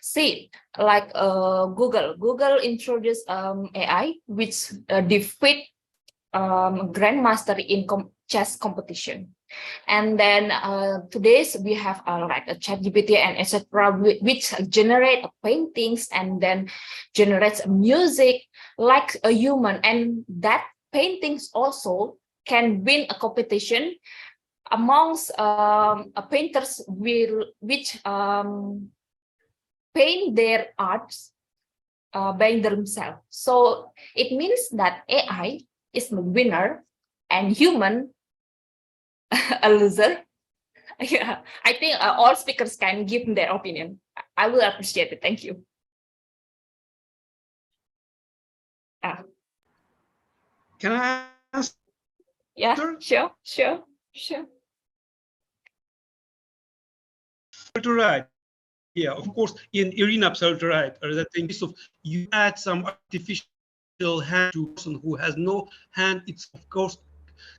See, like Google introduced AI, which defeat grandmaster in chess competition. And then today's we have like a ChatGPT and etc., which generate paintings and then generates music like a human, and that paintings also can win a competition amongst painters which paint their arts by themselves. So it means that AI is the winner and human a loser. Yeah, I think all speakers can give their opinion. I will appreciate it. Thank you. Can I answer? Yeah, sure. Right. Yeah, of course, in Iryna, absolutely right. That in case of you add some artificial hand to a person who has no hand, it's of course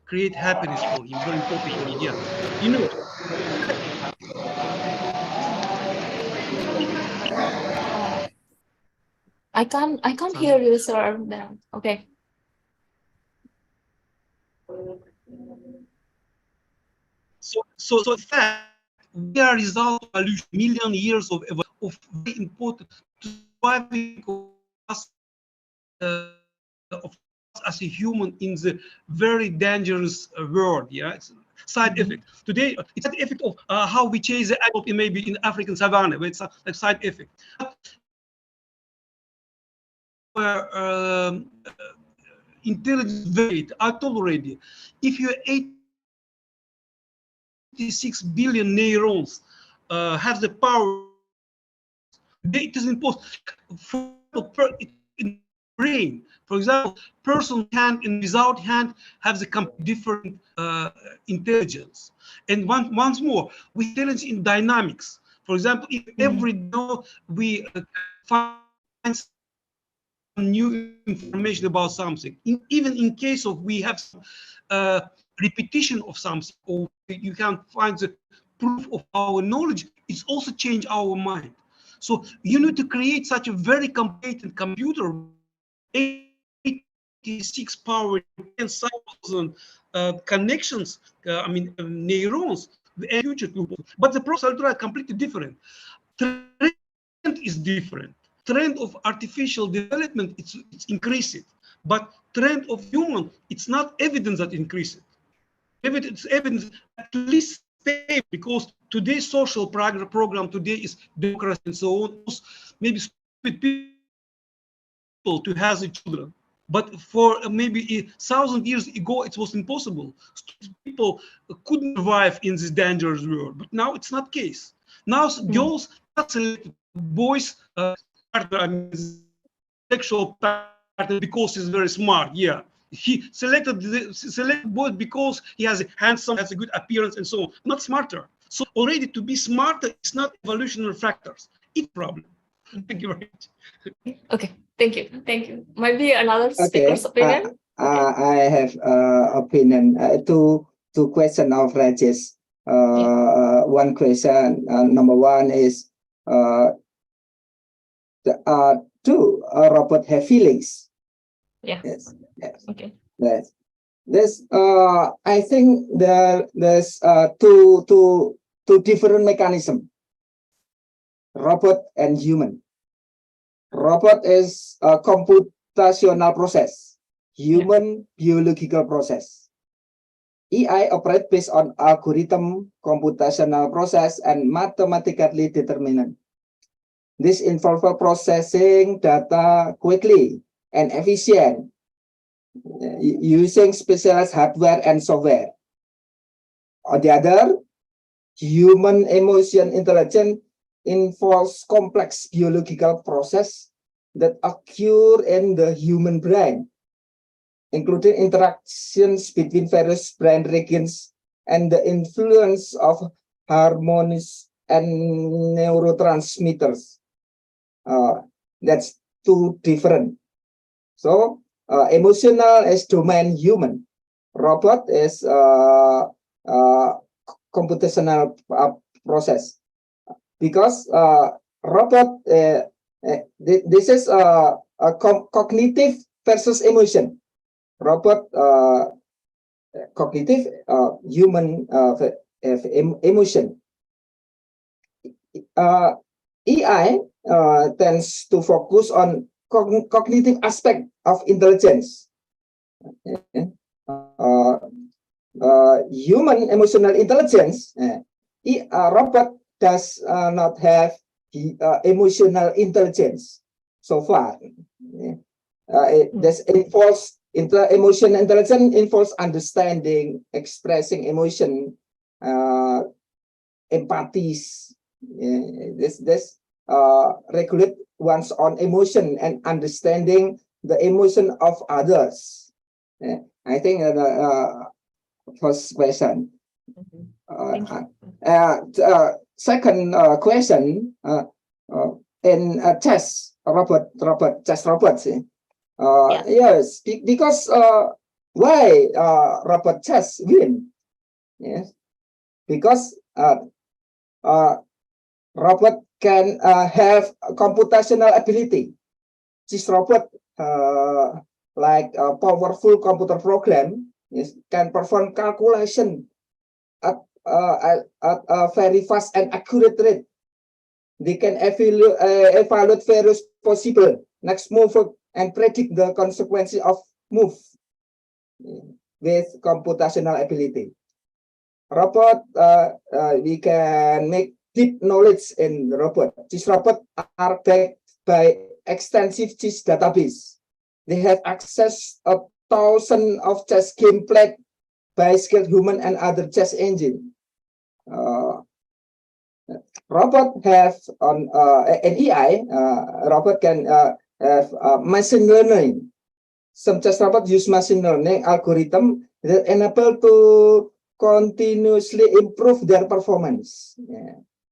create happiness for him. Very important ingredient. You know. I can't hear you, sir. Okay. So in fact, we are result of million years of very important surviving us as a human in the very dangerous world. Yeah, it's side effect. Today, it's an effect of how we chase the animal maybe in African savanna. But it's a side effect. Intelligence rate, I told already, if you 86 billion neurons have the power, it is impossible for in brain. For example, person hand and without hand have the different intelligence. And once more, we intelligence in dynamics. For example, if every day we find new information about something, even in case of we have repetition of something, or you can find the proof of our knowledge, it's also change our mind. So you need to create such a very competent computer, 86 power, 10,000 connections, neurons, and future. But the process is completely different. Trend is different. Trend of artificial development, it's increasing, but trend of human, it's not evidence that increases. It's evidence at least stable, because today's social program today is democracy and so on. Maybe stupid people to have the children, but for maybe 1,000 years ago it was impossible. Stupid people couldn't survive in this dangerous world, but now it's not the case. Now girls not selected, boys sexual partner because he's very smart. Yeah, he selected boy because he has a handsome, has a good appearance, and so on. Not smarter. So already to be smarter is not evolutionary factors. It's a problem. Thank you very much. Okay, thank you. Maybe another speaker's opinion. I have opinion. Two questions of Rajesh. One question. Number one is, do robots have feelings? Yeah. Yes. Okay. Yes. I think there's two different mechanisms. Robot and human. Robot is a computational process. Human biological process. AI operates based on algorithm, computational process, and mathematically determinant. This involves processing data quickly and efficient, using specialized hardware and software. On the other, human emotion intelligence involves complex biological process that occur in the human brain, including interactions between various brain regions and the influence of hormones and neurotransmitters. That's two different. So emotional is domain human, robot is computational process, because robot this is a cognitive versus emotion. Robot cognitive, human emotion. AI tends to focus on cognitive aspect of intelligence. Human emotional intelligence, robot does not have emotional intelligence so far. This involves emotional intelligence involves understanding, expressing emotion, empathies. This regulate one's own emotion and understanding the emotion of others. I think the first question. Second question, in chess robots. Yes, because why robot chess win? Yes, because robot can have computational ability. This robot, like a powerful computer program, can perform calculation at a very fast and accurate rate. They can evaluate various possible next move and predict the consequences of move with computational ability. Robot, we can make deep knowledge in robot. These robots are backed by extensive chess database. They have access to thousands of chess game played by skilled human and other chess engine. Robot have on an AI. Robot can have machine learning. Some chess robots use machine learning algorithm that enable to continuously improve their performance.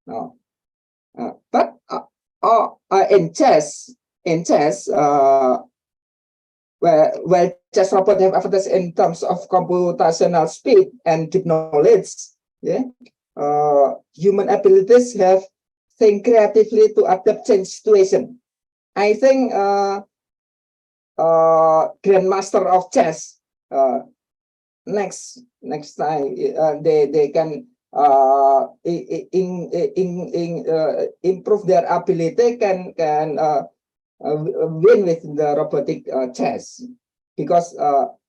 But in chess, where chess robot have advantage in terms of computational speed and deep knowledge, human abilities have think creatively to adapt change situation. I think grandmaster of chess next time they can improve their ability, can win with the robotic chess, because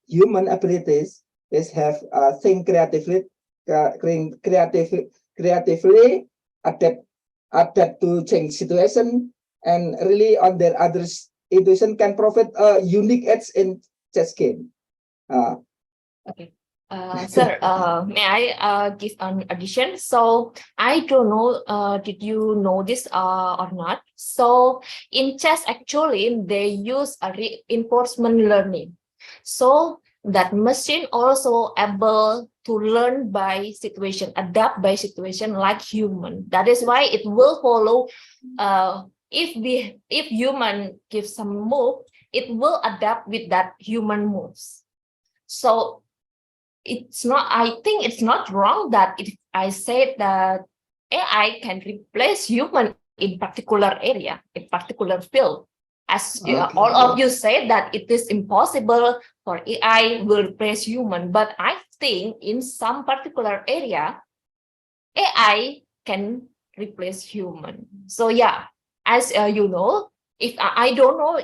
human abilities have think creatively, adapt to change situation, and really on their other intuition can provide a unique edge in chess game. Okay. Sir, may I give an addition? So I don't know, did you know this or not? So in chess, actually, they use a reinforcement learning. So that machine also able to learn by situation, adapt by situation like human. That is why it will follow. If human gives some move, it will adapt with that human moves. So it's not, I think it's not wrong that if I said that AI can replace human in particular area, in particular field. As all of you said that it is impossible for AI will replace human, but I think in some particular area, AI can replace human. So yeah, as you know, if I don't know,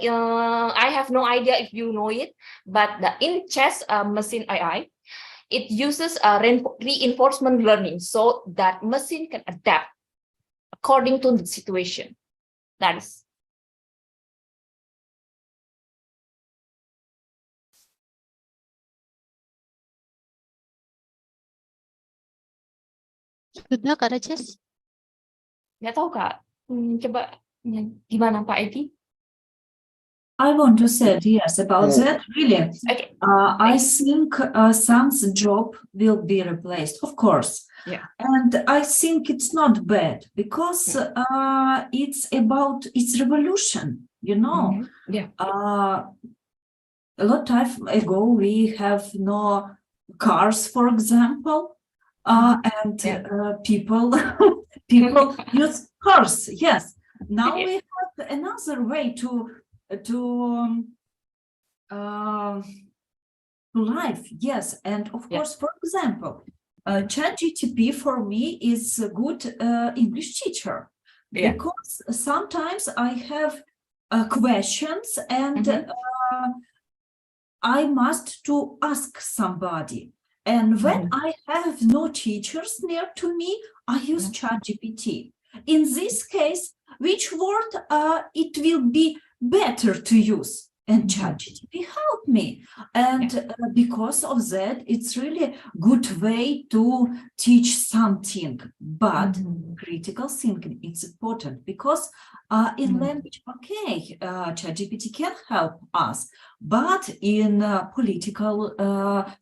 I have no idea if you know it, but the in chess machine AI, it uses reinforcement learning, so that machine can adapt according to the situation. That is. Sudah Kak Rajes? Nggak tahu Kak, coba gimana Pak Edi? I want to say yes about that. Really, Okay. I think some job will be replaced, of course. Yeah. And I think it's not bad, because it's about its revolution. You know, Yeah. a lot of time ago we have no cars, for example, and people people use cars. Yes. Now we have another way to life. Yes, and of course, for example, ChatGPT for me is a good English teacher because sometimes I have questions and I must to ask somebody. And when I have no teachers near to me, I use ChatGPT. In this case, which word it will be better to use? And ChatGPT helped me. And because of that, it's really a good way to teach something. But critical thinking is important because in language, okay, ChatGPT can help us. But in political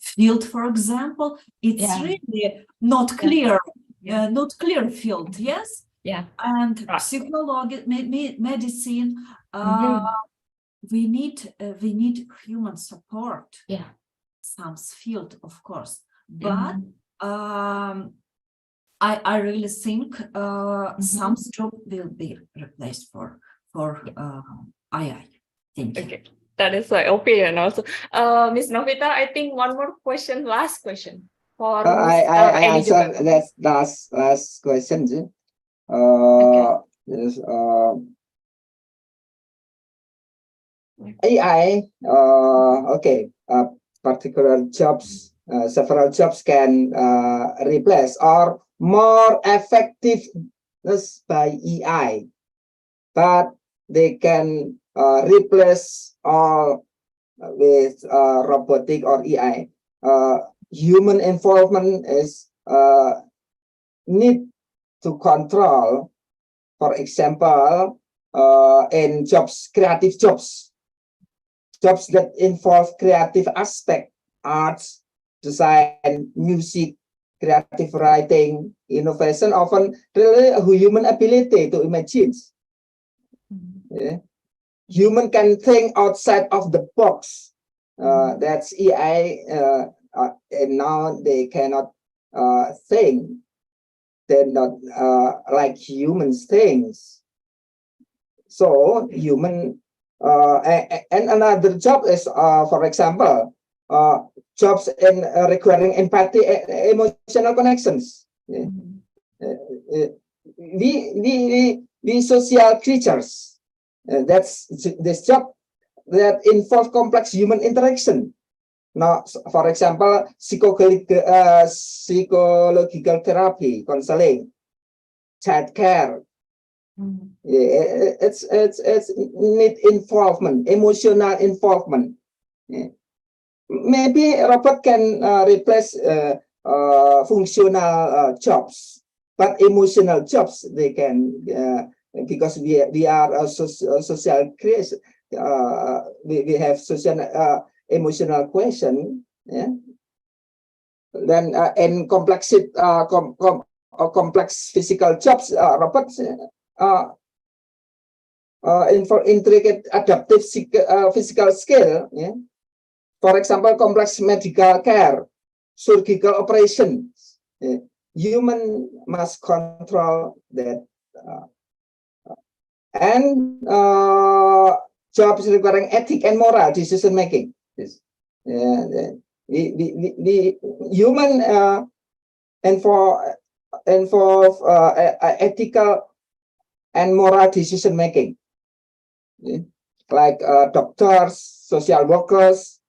field, for example, it's really not clear, not clear field, yes? Yeah. And psychology, medicine, we need human support. Yeah. Some field, of course, but I really think some job will be replaced for AI. Thank you. Okay, that is my opinion also. Miss Novita, I think one more question, last question for I Edi answer juga. that last question. Yes, AI, okay, particular jobs, several jobs can replace or more effectiveness by AI, but they can replace all with robotic or AI. Human involvement is need to control, for example, in jobs, creative jobs that involve creative aspect, arts, design, music, creative writing, innovation, often really human ability to imagine. Human can think outside of the box. That's AI, and now they cannot think. They're not like humans things. So human and another job is, for example, jobs in requiring empathy, emotional connections. We social creatures. That's this job that involve complex human interaction. Now, for example, psychological therapy, counseling, child care. It's need involvement, emotional involvement. Maybe robot can replace functional jobs, but emotional jobs they can, because we are a social creation. We have social emotional question. Then in complex complex physical jobs, robots for intricate adaptive physical skill. For example, complex medical care, surgical operations. Human must control that. And jobs requiring ethic and moral decision making. The human involve ethical and moral decision making, like doctors, social workers,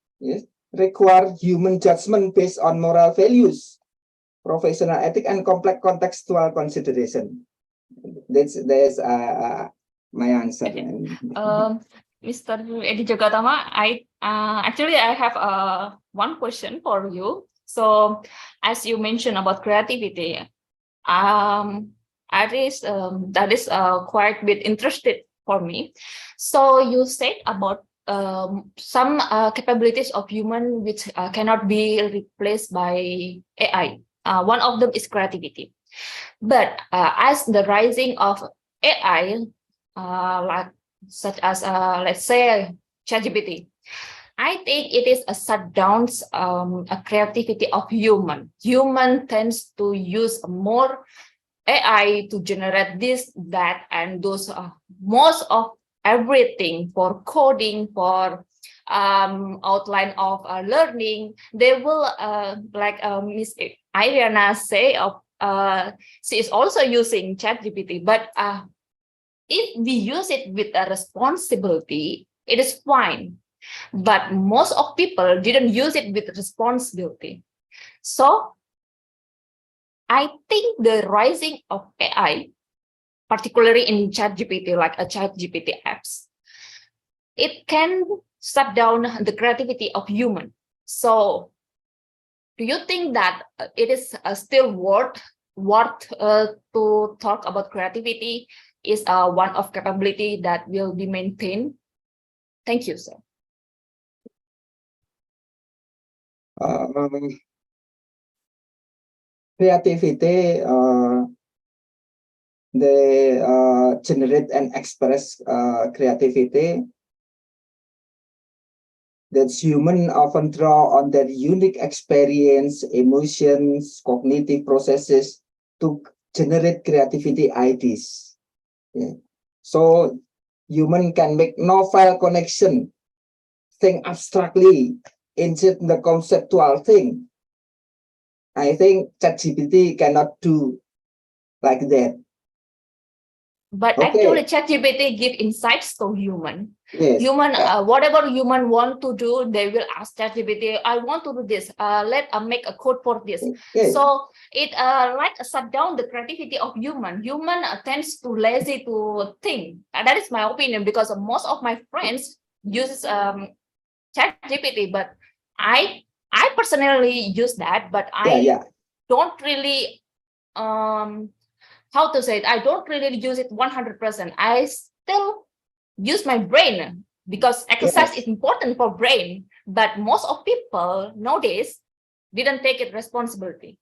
require human judgment based on moral values, professional ethic, and complex contextual consideration. That's my answer. Mr. Edi Jogatama, I have one question for you. So, as you mentioned about creativity, that is quite a bit interested for me. So, you said about some capabilities of human which cannot be replaced by AI. One of them is creativity. But as the rising of AI, like such as let's say ChatGPT, I think it is a shutdowns a creativity of human. Human tends to use more AI to generate this, that, and those. Most of everything for coding, for outline of learning, they will like Miss Iryna say she is also using ChatGPT, but if we use it with a responsibility, it is fine. But most of people didn't use it with responsibility. So I think the rising of AI, particularly in ChatGPT, like a ChatGPT apps, it can shut down the creativity of human. So do you think that it is still worth to talk about creativity is one of capability that will be maintained? Thank you, sir. Creativity, they generate and express creativity. That's human often draw on their unique experience, emotions, cognitive processes to generate creativity ideas. Yeah. So human can make novel connection, think abstractly, insert the conceptual thing. I think ChatGPT cannot do like that. But Okay. actually, ChatGPT give insights to human. Yes. Human, whatever human want to do, they will ask ChatGPT, I want to do this. Let make a code for this. Yes. So it like shut down the creativity of human. Human tends to lazy to think. And that is my opinion, because most of my friends use ChatGPT, but I personally use that, but I don't really how to say it, I don't really use it 100%. I still use my brain, because exercise is important for brain, but most of people nowadays didn't take it responsibility.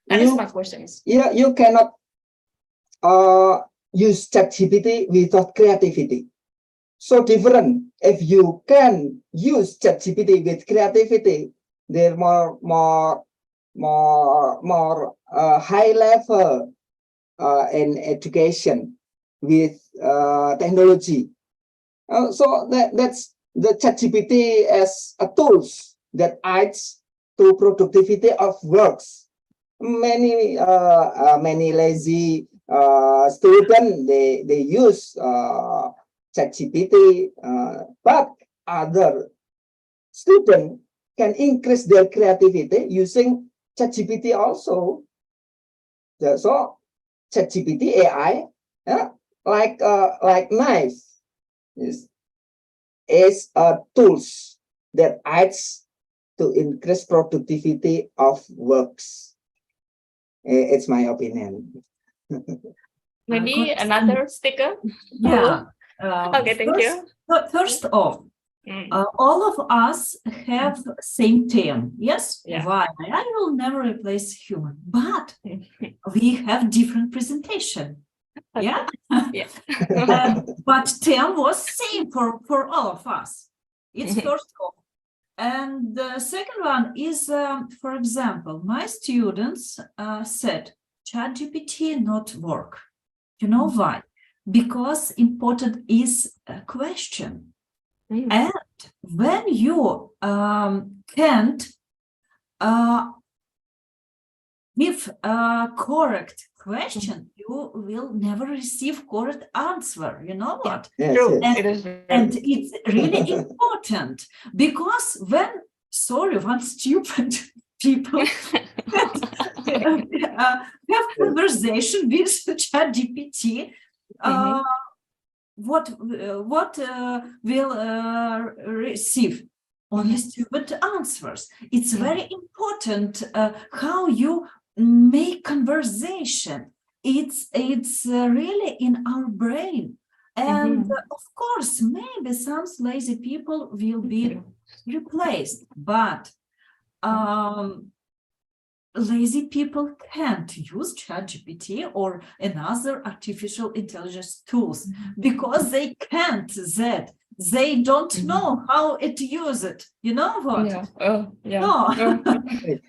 That is my question. Yeah, you cannot use ChatGPT without creativity. So different. If you can use ChatGPT with creativity, they're more high level in education with technology. So that's the ChatGPT as a tools that adds to productivity of works. Many lazy students they use ChatGPT, but other students can increase their creativity using ChatGPT also. So ChatGPT AI, like knife, is tools that adds to increase productivity of works. It's my opinion. Maybe another sticker. Yeah. Okay, thank you. First off, all of us have same term. Yes, why? I will never replace human, but we have different presentation. Yeah, yeah. but term was same for all of us. It's first off. And the second one is, for example, my students said ChatGPT not work. You know why? Because important is a question. And when you can't give a correct question, you will never receive correct answer. You know what? True. And it's really important, because when stupid people have conversation with ChatGPT, what will receive? Only stupid answers. It's very important how you make conversation. It's really in our brain. And of course, maybe some lazy people will be replaced, but lazy people can't use ChatGPT or another artificial intelligence tools because they can't that they don't know how it use it. You know what? Yeah. Oh, yeah. No. The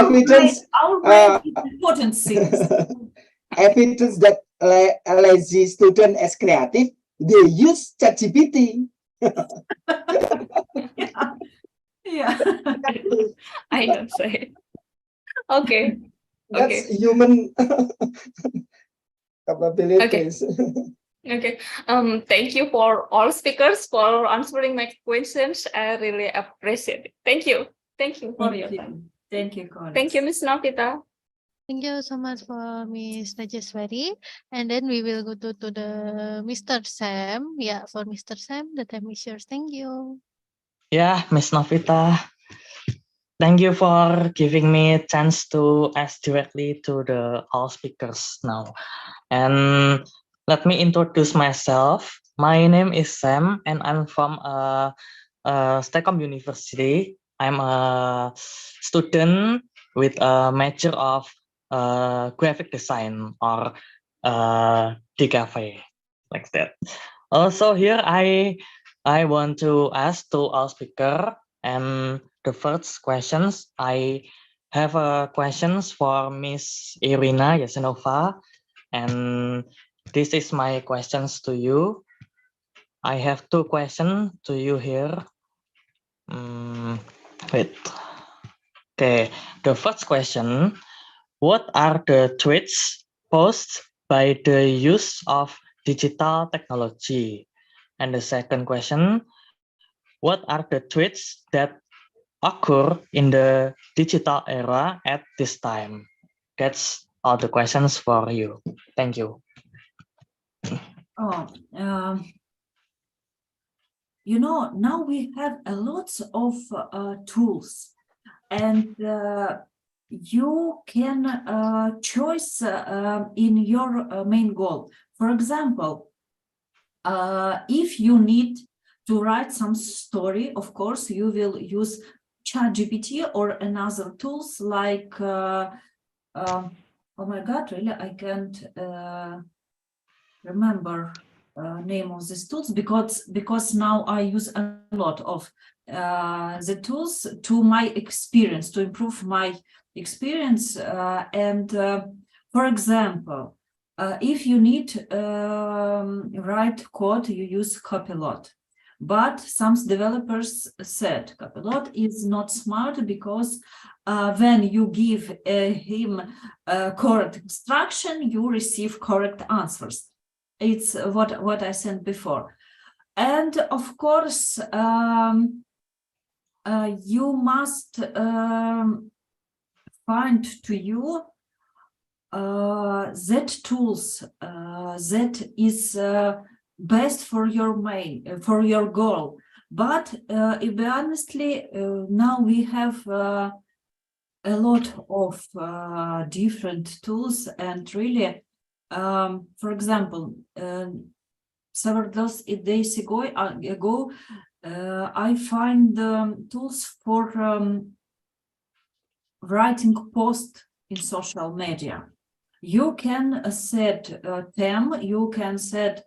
evidence, Our brain is important things. evidence that a lazy student is creative, they use ChatGPT. Yeah. I don't say. Okay. That's Okay. human capabilities. Okay. Thank you for all speakers for answering my questions. I really appreciate it. Thank you. Thank you for your time. Thank you, colleagues. Thank you, Miss Novita. Thank you so much for Miss Najaswari. And then we will go to the Mr. Sam. Yeah, for Mr. Sam, the time is yours. Thank you. Yeah, Miss Novita, thank you for giving me a chance to ask directly to the all speakers now. And let me introduce myself. My name is Sam, and I'm from STEKOM University. I'm a student with a major of graphic design or DKV, like that. Also here I want to ask to all speaker, and the first questions I have questions for Miss Iryna Yasenova, and this is my questions to you. I have two questions to you here. Wait. Okay, the first question: what are the threats posed by the use of digital technology? And the second question: what are the threats that occur in the digital era at this time? That's all the questions for you. Thank you. Oh, you know, now we have a lot of tools, and you can choose in your main goal. For example, if you need to write some story, of course, you will use ChatGPT or another tools like, oh my God, really, I can't remember name of these tools because now I use a lot of the tools to my experience, to improve my experience. And for example, if you need write code, you use Copilot. But some developers said Copilot is not smart because when you give him correct instruction, you receive correct answers. It's what I said before. And of course, you must find to you that tools that is best for your goal. But honestly, now we have a lot of different tools, and really, for example, several days ago, I find tools for writing post in social media. You can set them, you can set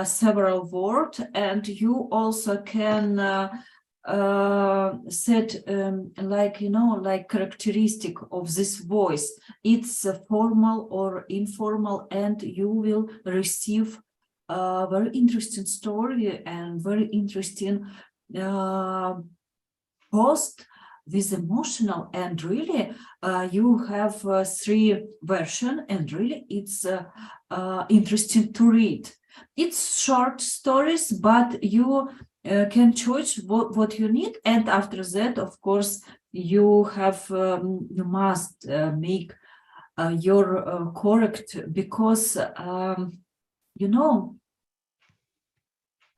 several words, and you also can set like, you know, like characteristic of this voice. It's formal or informal, and you will receive a very interesting story and very interesting post with emotional, and really you have 3 versions, and really it's interesting to read. It's short stories, but you can choose what you need, and after that, of course, you have you must make your correct, because you know,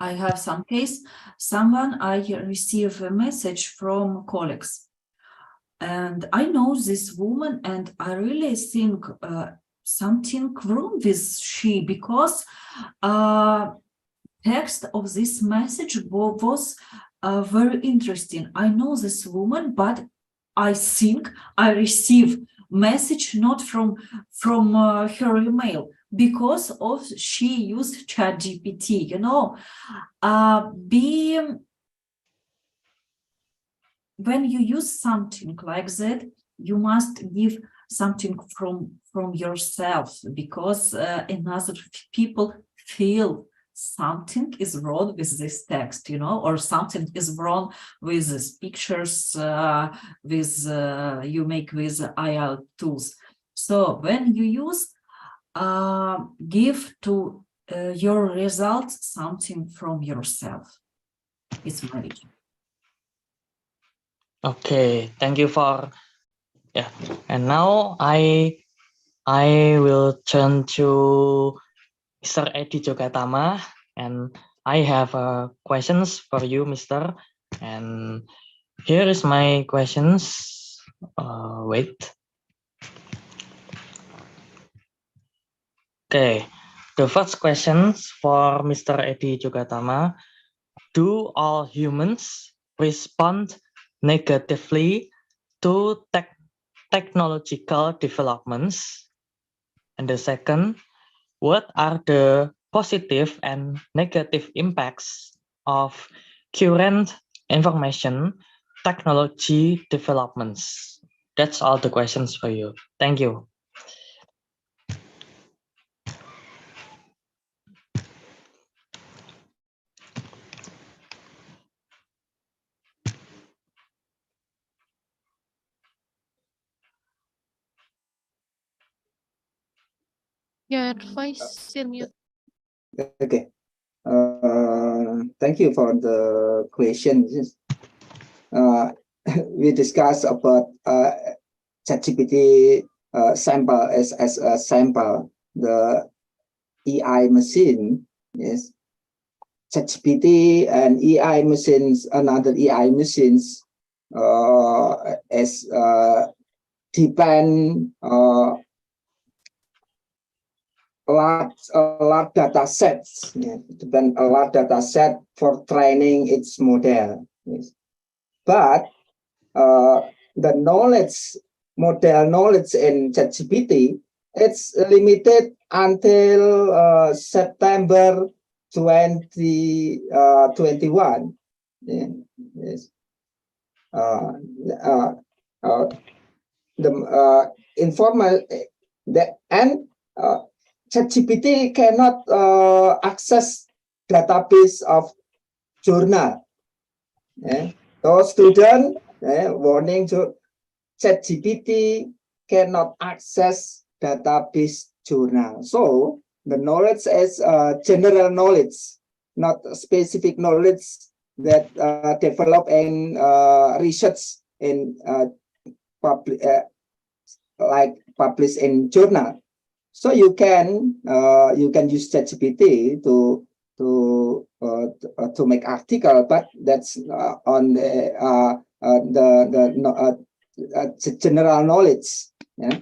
I have some case, I receive a message from colleagues, and I know this woman, and I really think something wrong with she, because text of this message was very interesting. I know this woman, but I think I receive message not from her email, because of she used ChatGPT. You know, when you use something like that, you must give something from yourself, because another people feel something is wrong with this text, you know, or something is wrong with these pictures with you make with AI tools. So when you use give to your results something from yourself. It's my vision. Okay, thank you for and now I will turn to Mr. Edi Jogatama, and I have questions for you, Mr. And here is my questions. Wait. Okay, the first questions for Mr. Edi Jogatama. Do all humans respond negatively to technological developments? And the second, what are the positive and negative impacts of current information technology developments? That's all the questions for you. Thank you. Your voice still mute. Okay. Thank you for the question. We discussed about ChatGPT sample as a sample, the AI machine. Yes, ChatGPT and AI machines, another AI machines, as depend large data sets, depend a large data set for training its model. Yes. But the model knowledge in ChatGPT, it's limited until September 2021. Yes. The informal and ChatGPT cannot access database of journal. So student, warning to ChatGPT cannot access database journal. So the knowledge is general knowledge, not specific knowledge that develop in research in like published in journal. So you can use ChatGPT to make article, but that's on the general knowledge. Yeah?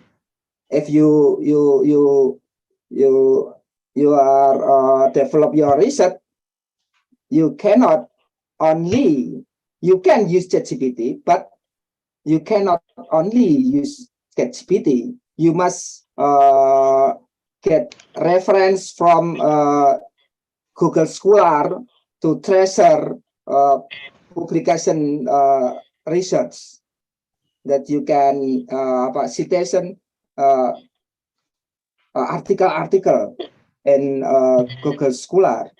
If you are develop your research, you can use ChatGPT, but you cannot only use ChatGPT. You must get reference from Google Scholar to treasure publication research that you can citation article in Google Scholar.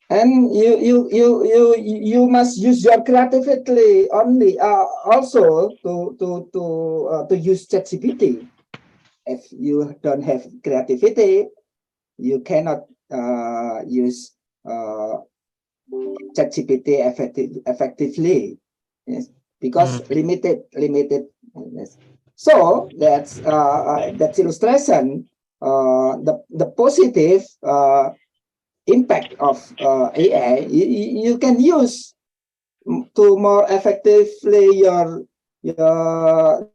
And you must use your creativity only also to use ChatGPT. If you don't have creativity, you cannot use ChatGPT effectively. Yes, because limited. Yes. So that's illustration. The positive impact of AI, you can use to more effectively your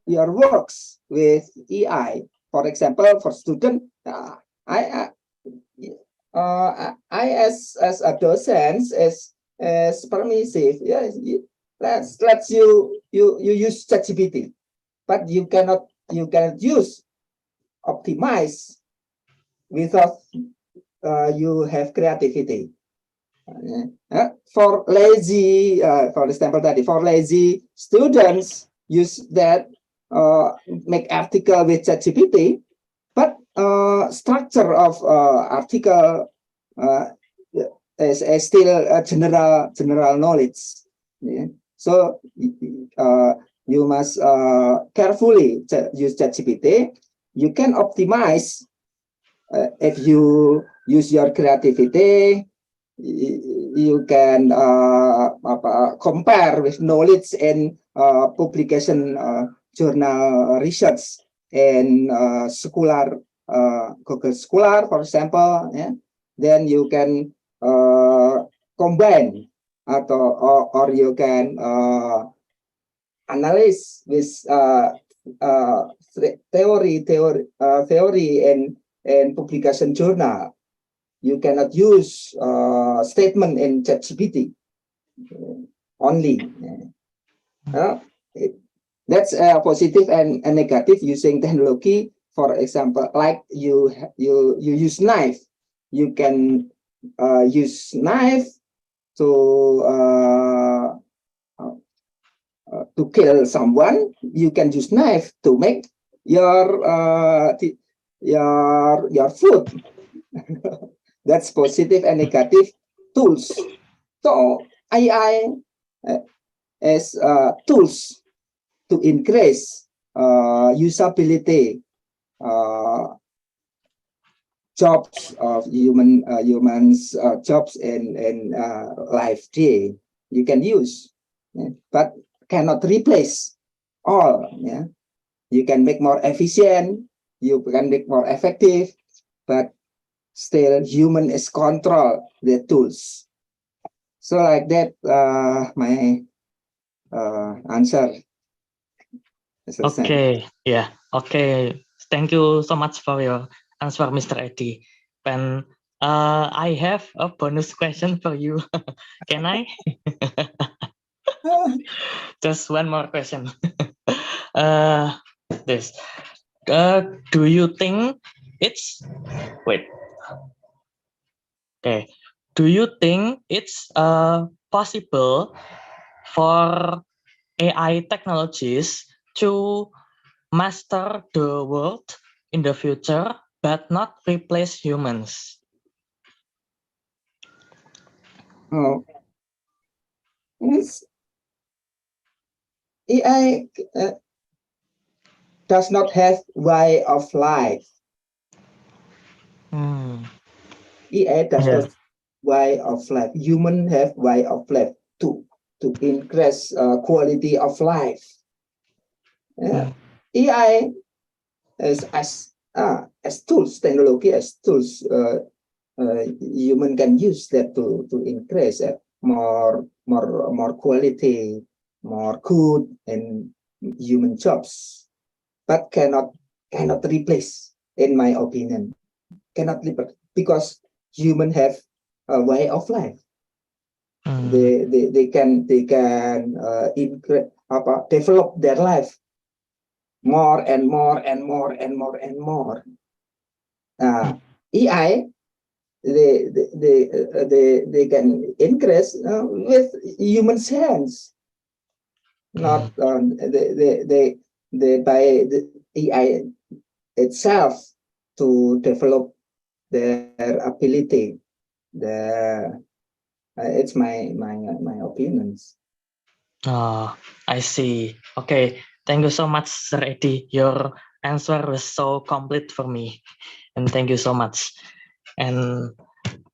works with AI. For example, for student, I as a docent is permissive. Yes, let's you use ChatGPT, but you cannot you can use optimize without you have creativity. For lazy, for example, for lazy students, use that make article with ChatGPT, but structure of article is still general knowledge. Yeah. So you must carefully use ChatGPT. You can optimize if you use your creativity. You can compare with knowledge and publication journal research in Scholar, Google Scholar, for example. Yeah? Then you can combine or you can analyze with theory and publication journal. You cannot use statement in ChatGPT only. That's positive and negative using technology. For example, like you use knife. You can use knife to kill someone. You can use knife to make your food. That's positive and negative tools. So AI as tools to increase usability jobs of humans jobs in life day. You can use, but cannot replace all. Yeah, you can make more efficient. You can make more effective, but still human is control the tools. So like that, my answer. Okay, yeah, okay. Thank you so much for your answer, Mr. Eddie. And I have a bonus question for you. Can I? Just one more question. This. Do you think it's wait? Okay. Do you think it's possible for AI technologies to master the world in the future, but not replace humans? Oh, yes. AI does not have way of life. AI does not way of life. Human have way of life to increase quality of life. AI is as tools, technology as tools. Human can use that to increase more quality, more good in human jobs, but cannot replace, in my opinion, cannot replace, because human have a way of life. They can develop their life more and more and more and more and more. AI they can increase with human hands, not they by the AI itself to develop their ability. It's my opinions. Oh, I see. Okay, thank you so much, Sir Eddie. Your answer was so complete for me, and thank you so much. And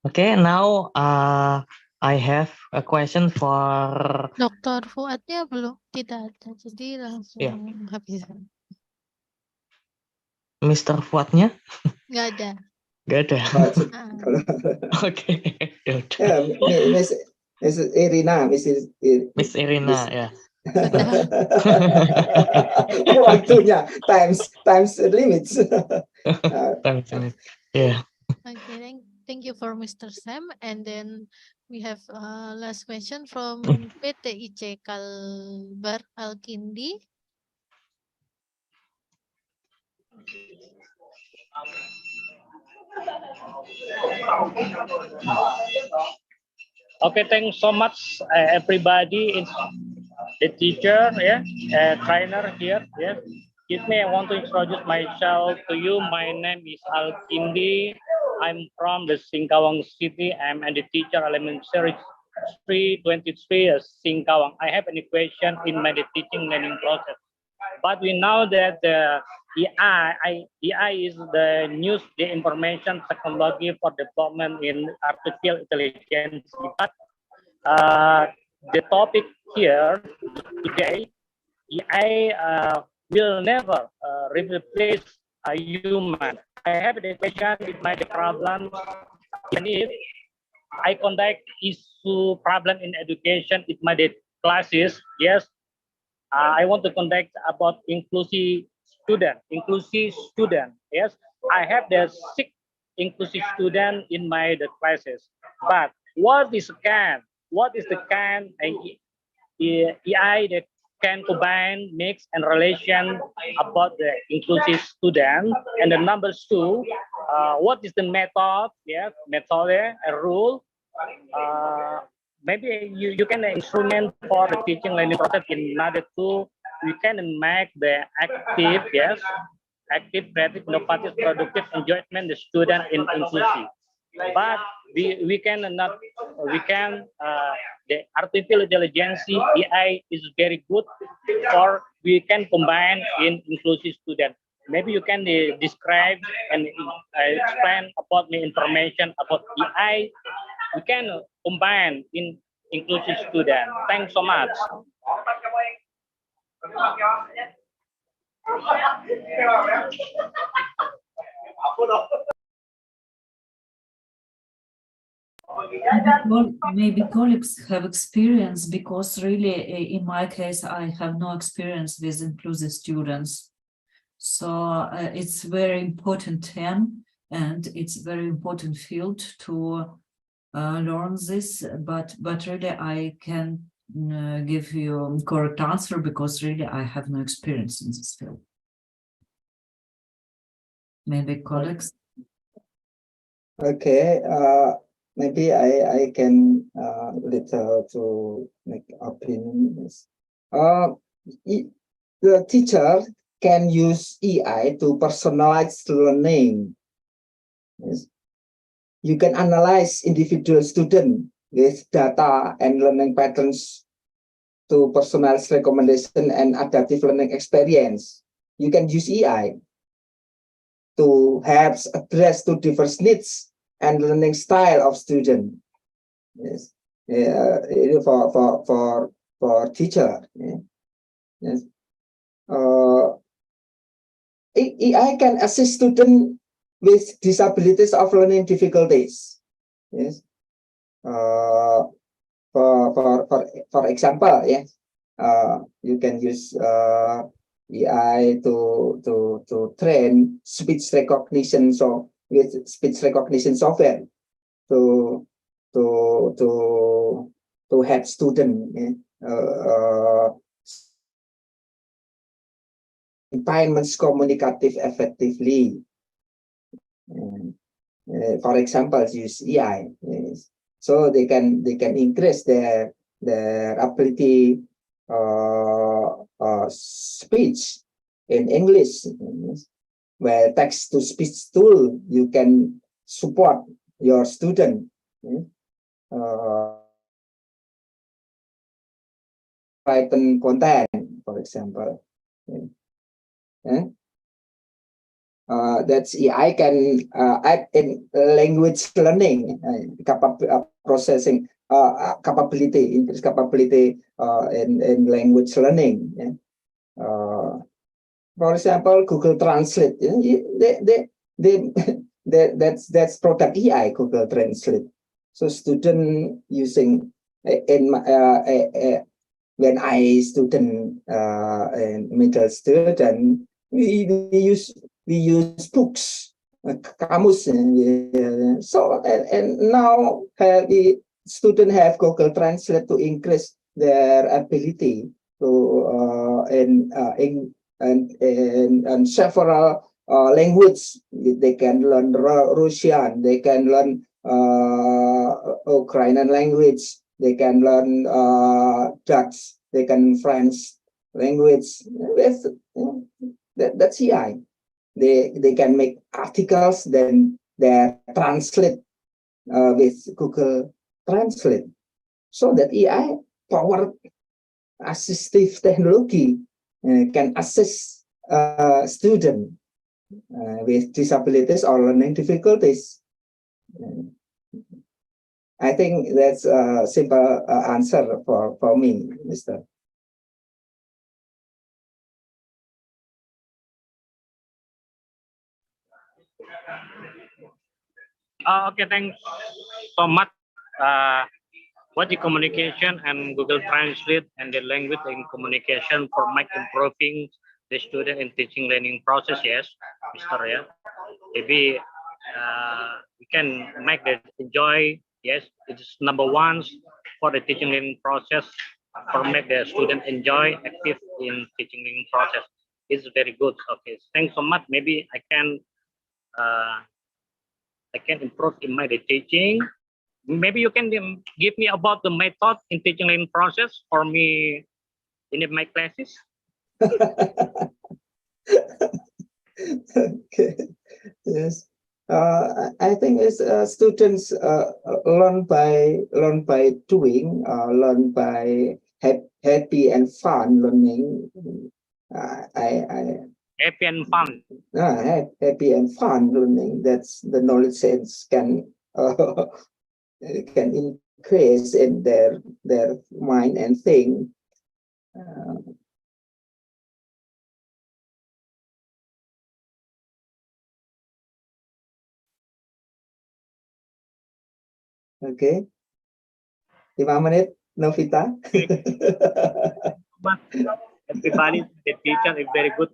okay, now I have a question for Dr. Fuadnya belum tidak ada, jadi langsung habis. Mr. Fuadnya? Nggak ada. Nggak ada. Oke. Miss Iryna, Miss Iryna, ya. Waktunya times limits. Times limit. Yeah. Okay, thank you for Mr. Sam. And then we have last question from PTIC Kalbar Alkindi. Okay, thanks so much, everybody. It's the teacher, yeah, trainer here, yeah. Excuse me, I want to introduce myself to you. My name is Alkindi. I'm from the Singkawang city. I'm a teacher elementary 323 Singkawang. I have an question in my teaching learning process. But we know that the AI is the news, the information technology for development in artificial intelligence. But the topic here today, AI will never replace a human. I have the question with my problem, and if I conduct issue problem in education with my classes, yes, I want to conduct about inclusive student, yes. I have the 6 inclusive student in my classes, but what is the kind AI that can combine, mix, and relation about the inclusive student? And the number 2, what is the method? Yeah, method, a rule. Maybe you can instrument for the teaching learning process in order to we can make the active, yes, active, creative, innovative, productive engagement the student in inclusive. But we can the artificial intelligence AI is very good for we can combine in inclusive student. Maybe you can describe and explain about the information about AI we can combine in inclusive student. Thanks so much. Maybe colleagues have experience, because really in my case I have no experience with inclusive students. So it's very important term and it's very important field to learn this, but really I can give you correct answer, because really I have no experience in this field. Maybe colleagues. Okay, maybe I can little to make opinions. The teacher can use AI to personalize learning. Yes. You can analyze individual student with data and learning patterns to personalize recommendation and adaptive learning experience. You can use AI to help address to diverse needs and learning style of student. Yes, for teacher. Yeah. Yes, AI can assist student with disabilities of learning difficulties. Yes, for example, yes, you can use AI to train speech recognition, so with speech recognition software to help student impairments communicative effectively. For example, use AI, yes. So they can increase their ability speech in English, where text to speech tool you can support your student. Written content, for example. That's AI can add in language learning, processing capability, increase capability in language learning. For example, Google Translate. That's product AI, Google Translate. So student using when I student in middle student, we use books, kamus. So and now the student have Google Translate to increase their ability to and several language. They can learn Russian, they can learn Ukrainian language, they can learn Dutch, they can French language. That's CI. They can make articles, then they translate with Google Translate. So that AI power assistive technology can assist students with disabilities or learning difficulties. I think that's a simple answer for me, Mr. Okay, thanks so much. What the communication and Google Translate and the language and communication for improving the student and teaching learning process, yes, Mr. Yeah. Maybe we can make the enjoy, yes, it's number one for the teaching learning process, for make the student enjoy active in teaching learning process. It's very good. Okay, thanks so much. Maybe I can improve in my teaching. Maybe you can give me about the method in teaching learning process for me in my classes. Okay. Yes. I think it's students learn by doing, learn by happy and fun learning. Happy and fun. Happy and fun learning. That's the knowledge sense can increase in their mind and think. Okay. 5 menit, Novita. But everybody, the teacher is very good.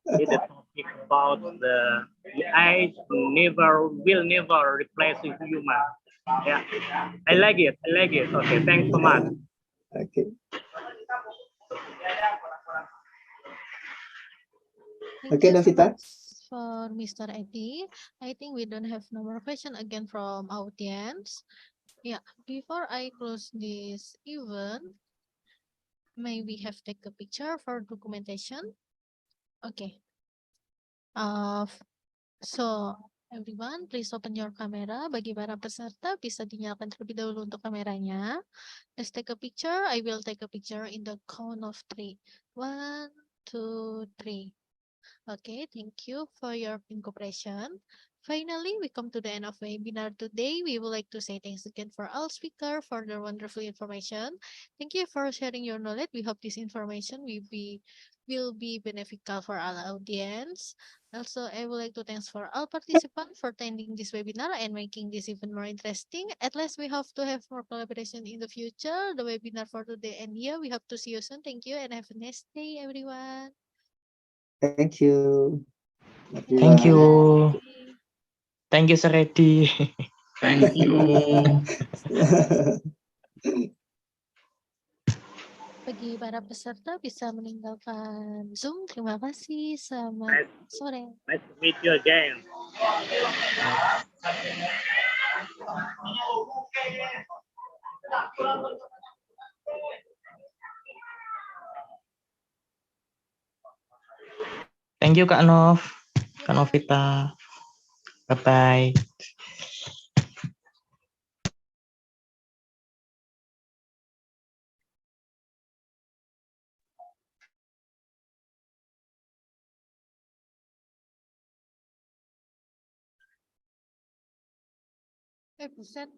It's the topic about the AI will never replace a human. Yeah, I like it. I like it. Okay, thanks so much. Okay. Thank Okay, you so Novita. much for Mr. Eddie. I think we don't have no more question again from audience. Yeah, before I close this event, may we have take a picture for documentation? Okay. So everyone, please open your camera. Bagi para peserta, bisa dinyalakan terlebih dahulu untuk kameranya. Let's take a picture. I will take a picture in the count of 3. 1, 2, 3. Okay, thank you for your cooperation. Finally, we come to the end of webinar today. We would like to say thanks again for all speakers for their wonderful information. Thank you for sharing your knowledge. We hope this information will be beneficial for all audience. Also, I would like to thanks for all participants for attending this webinar and making this even more interesting. At least we hope to have more collaboration in the future. The webinar for today and here. We hope to see you soon. Thank you and have a nice day, everyone. Thank you. Thank you. Thank you, Saredi. Thank you. Bagi para peserta bisa meninggalkan Zoom. Terima kasih. Selamat sore. Nice to meet you again. Thank you, Kak Nov, Kak Novita. Bye-bye. Buset.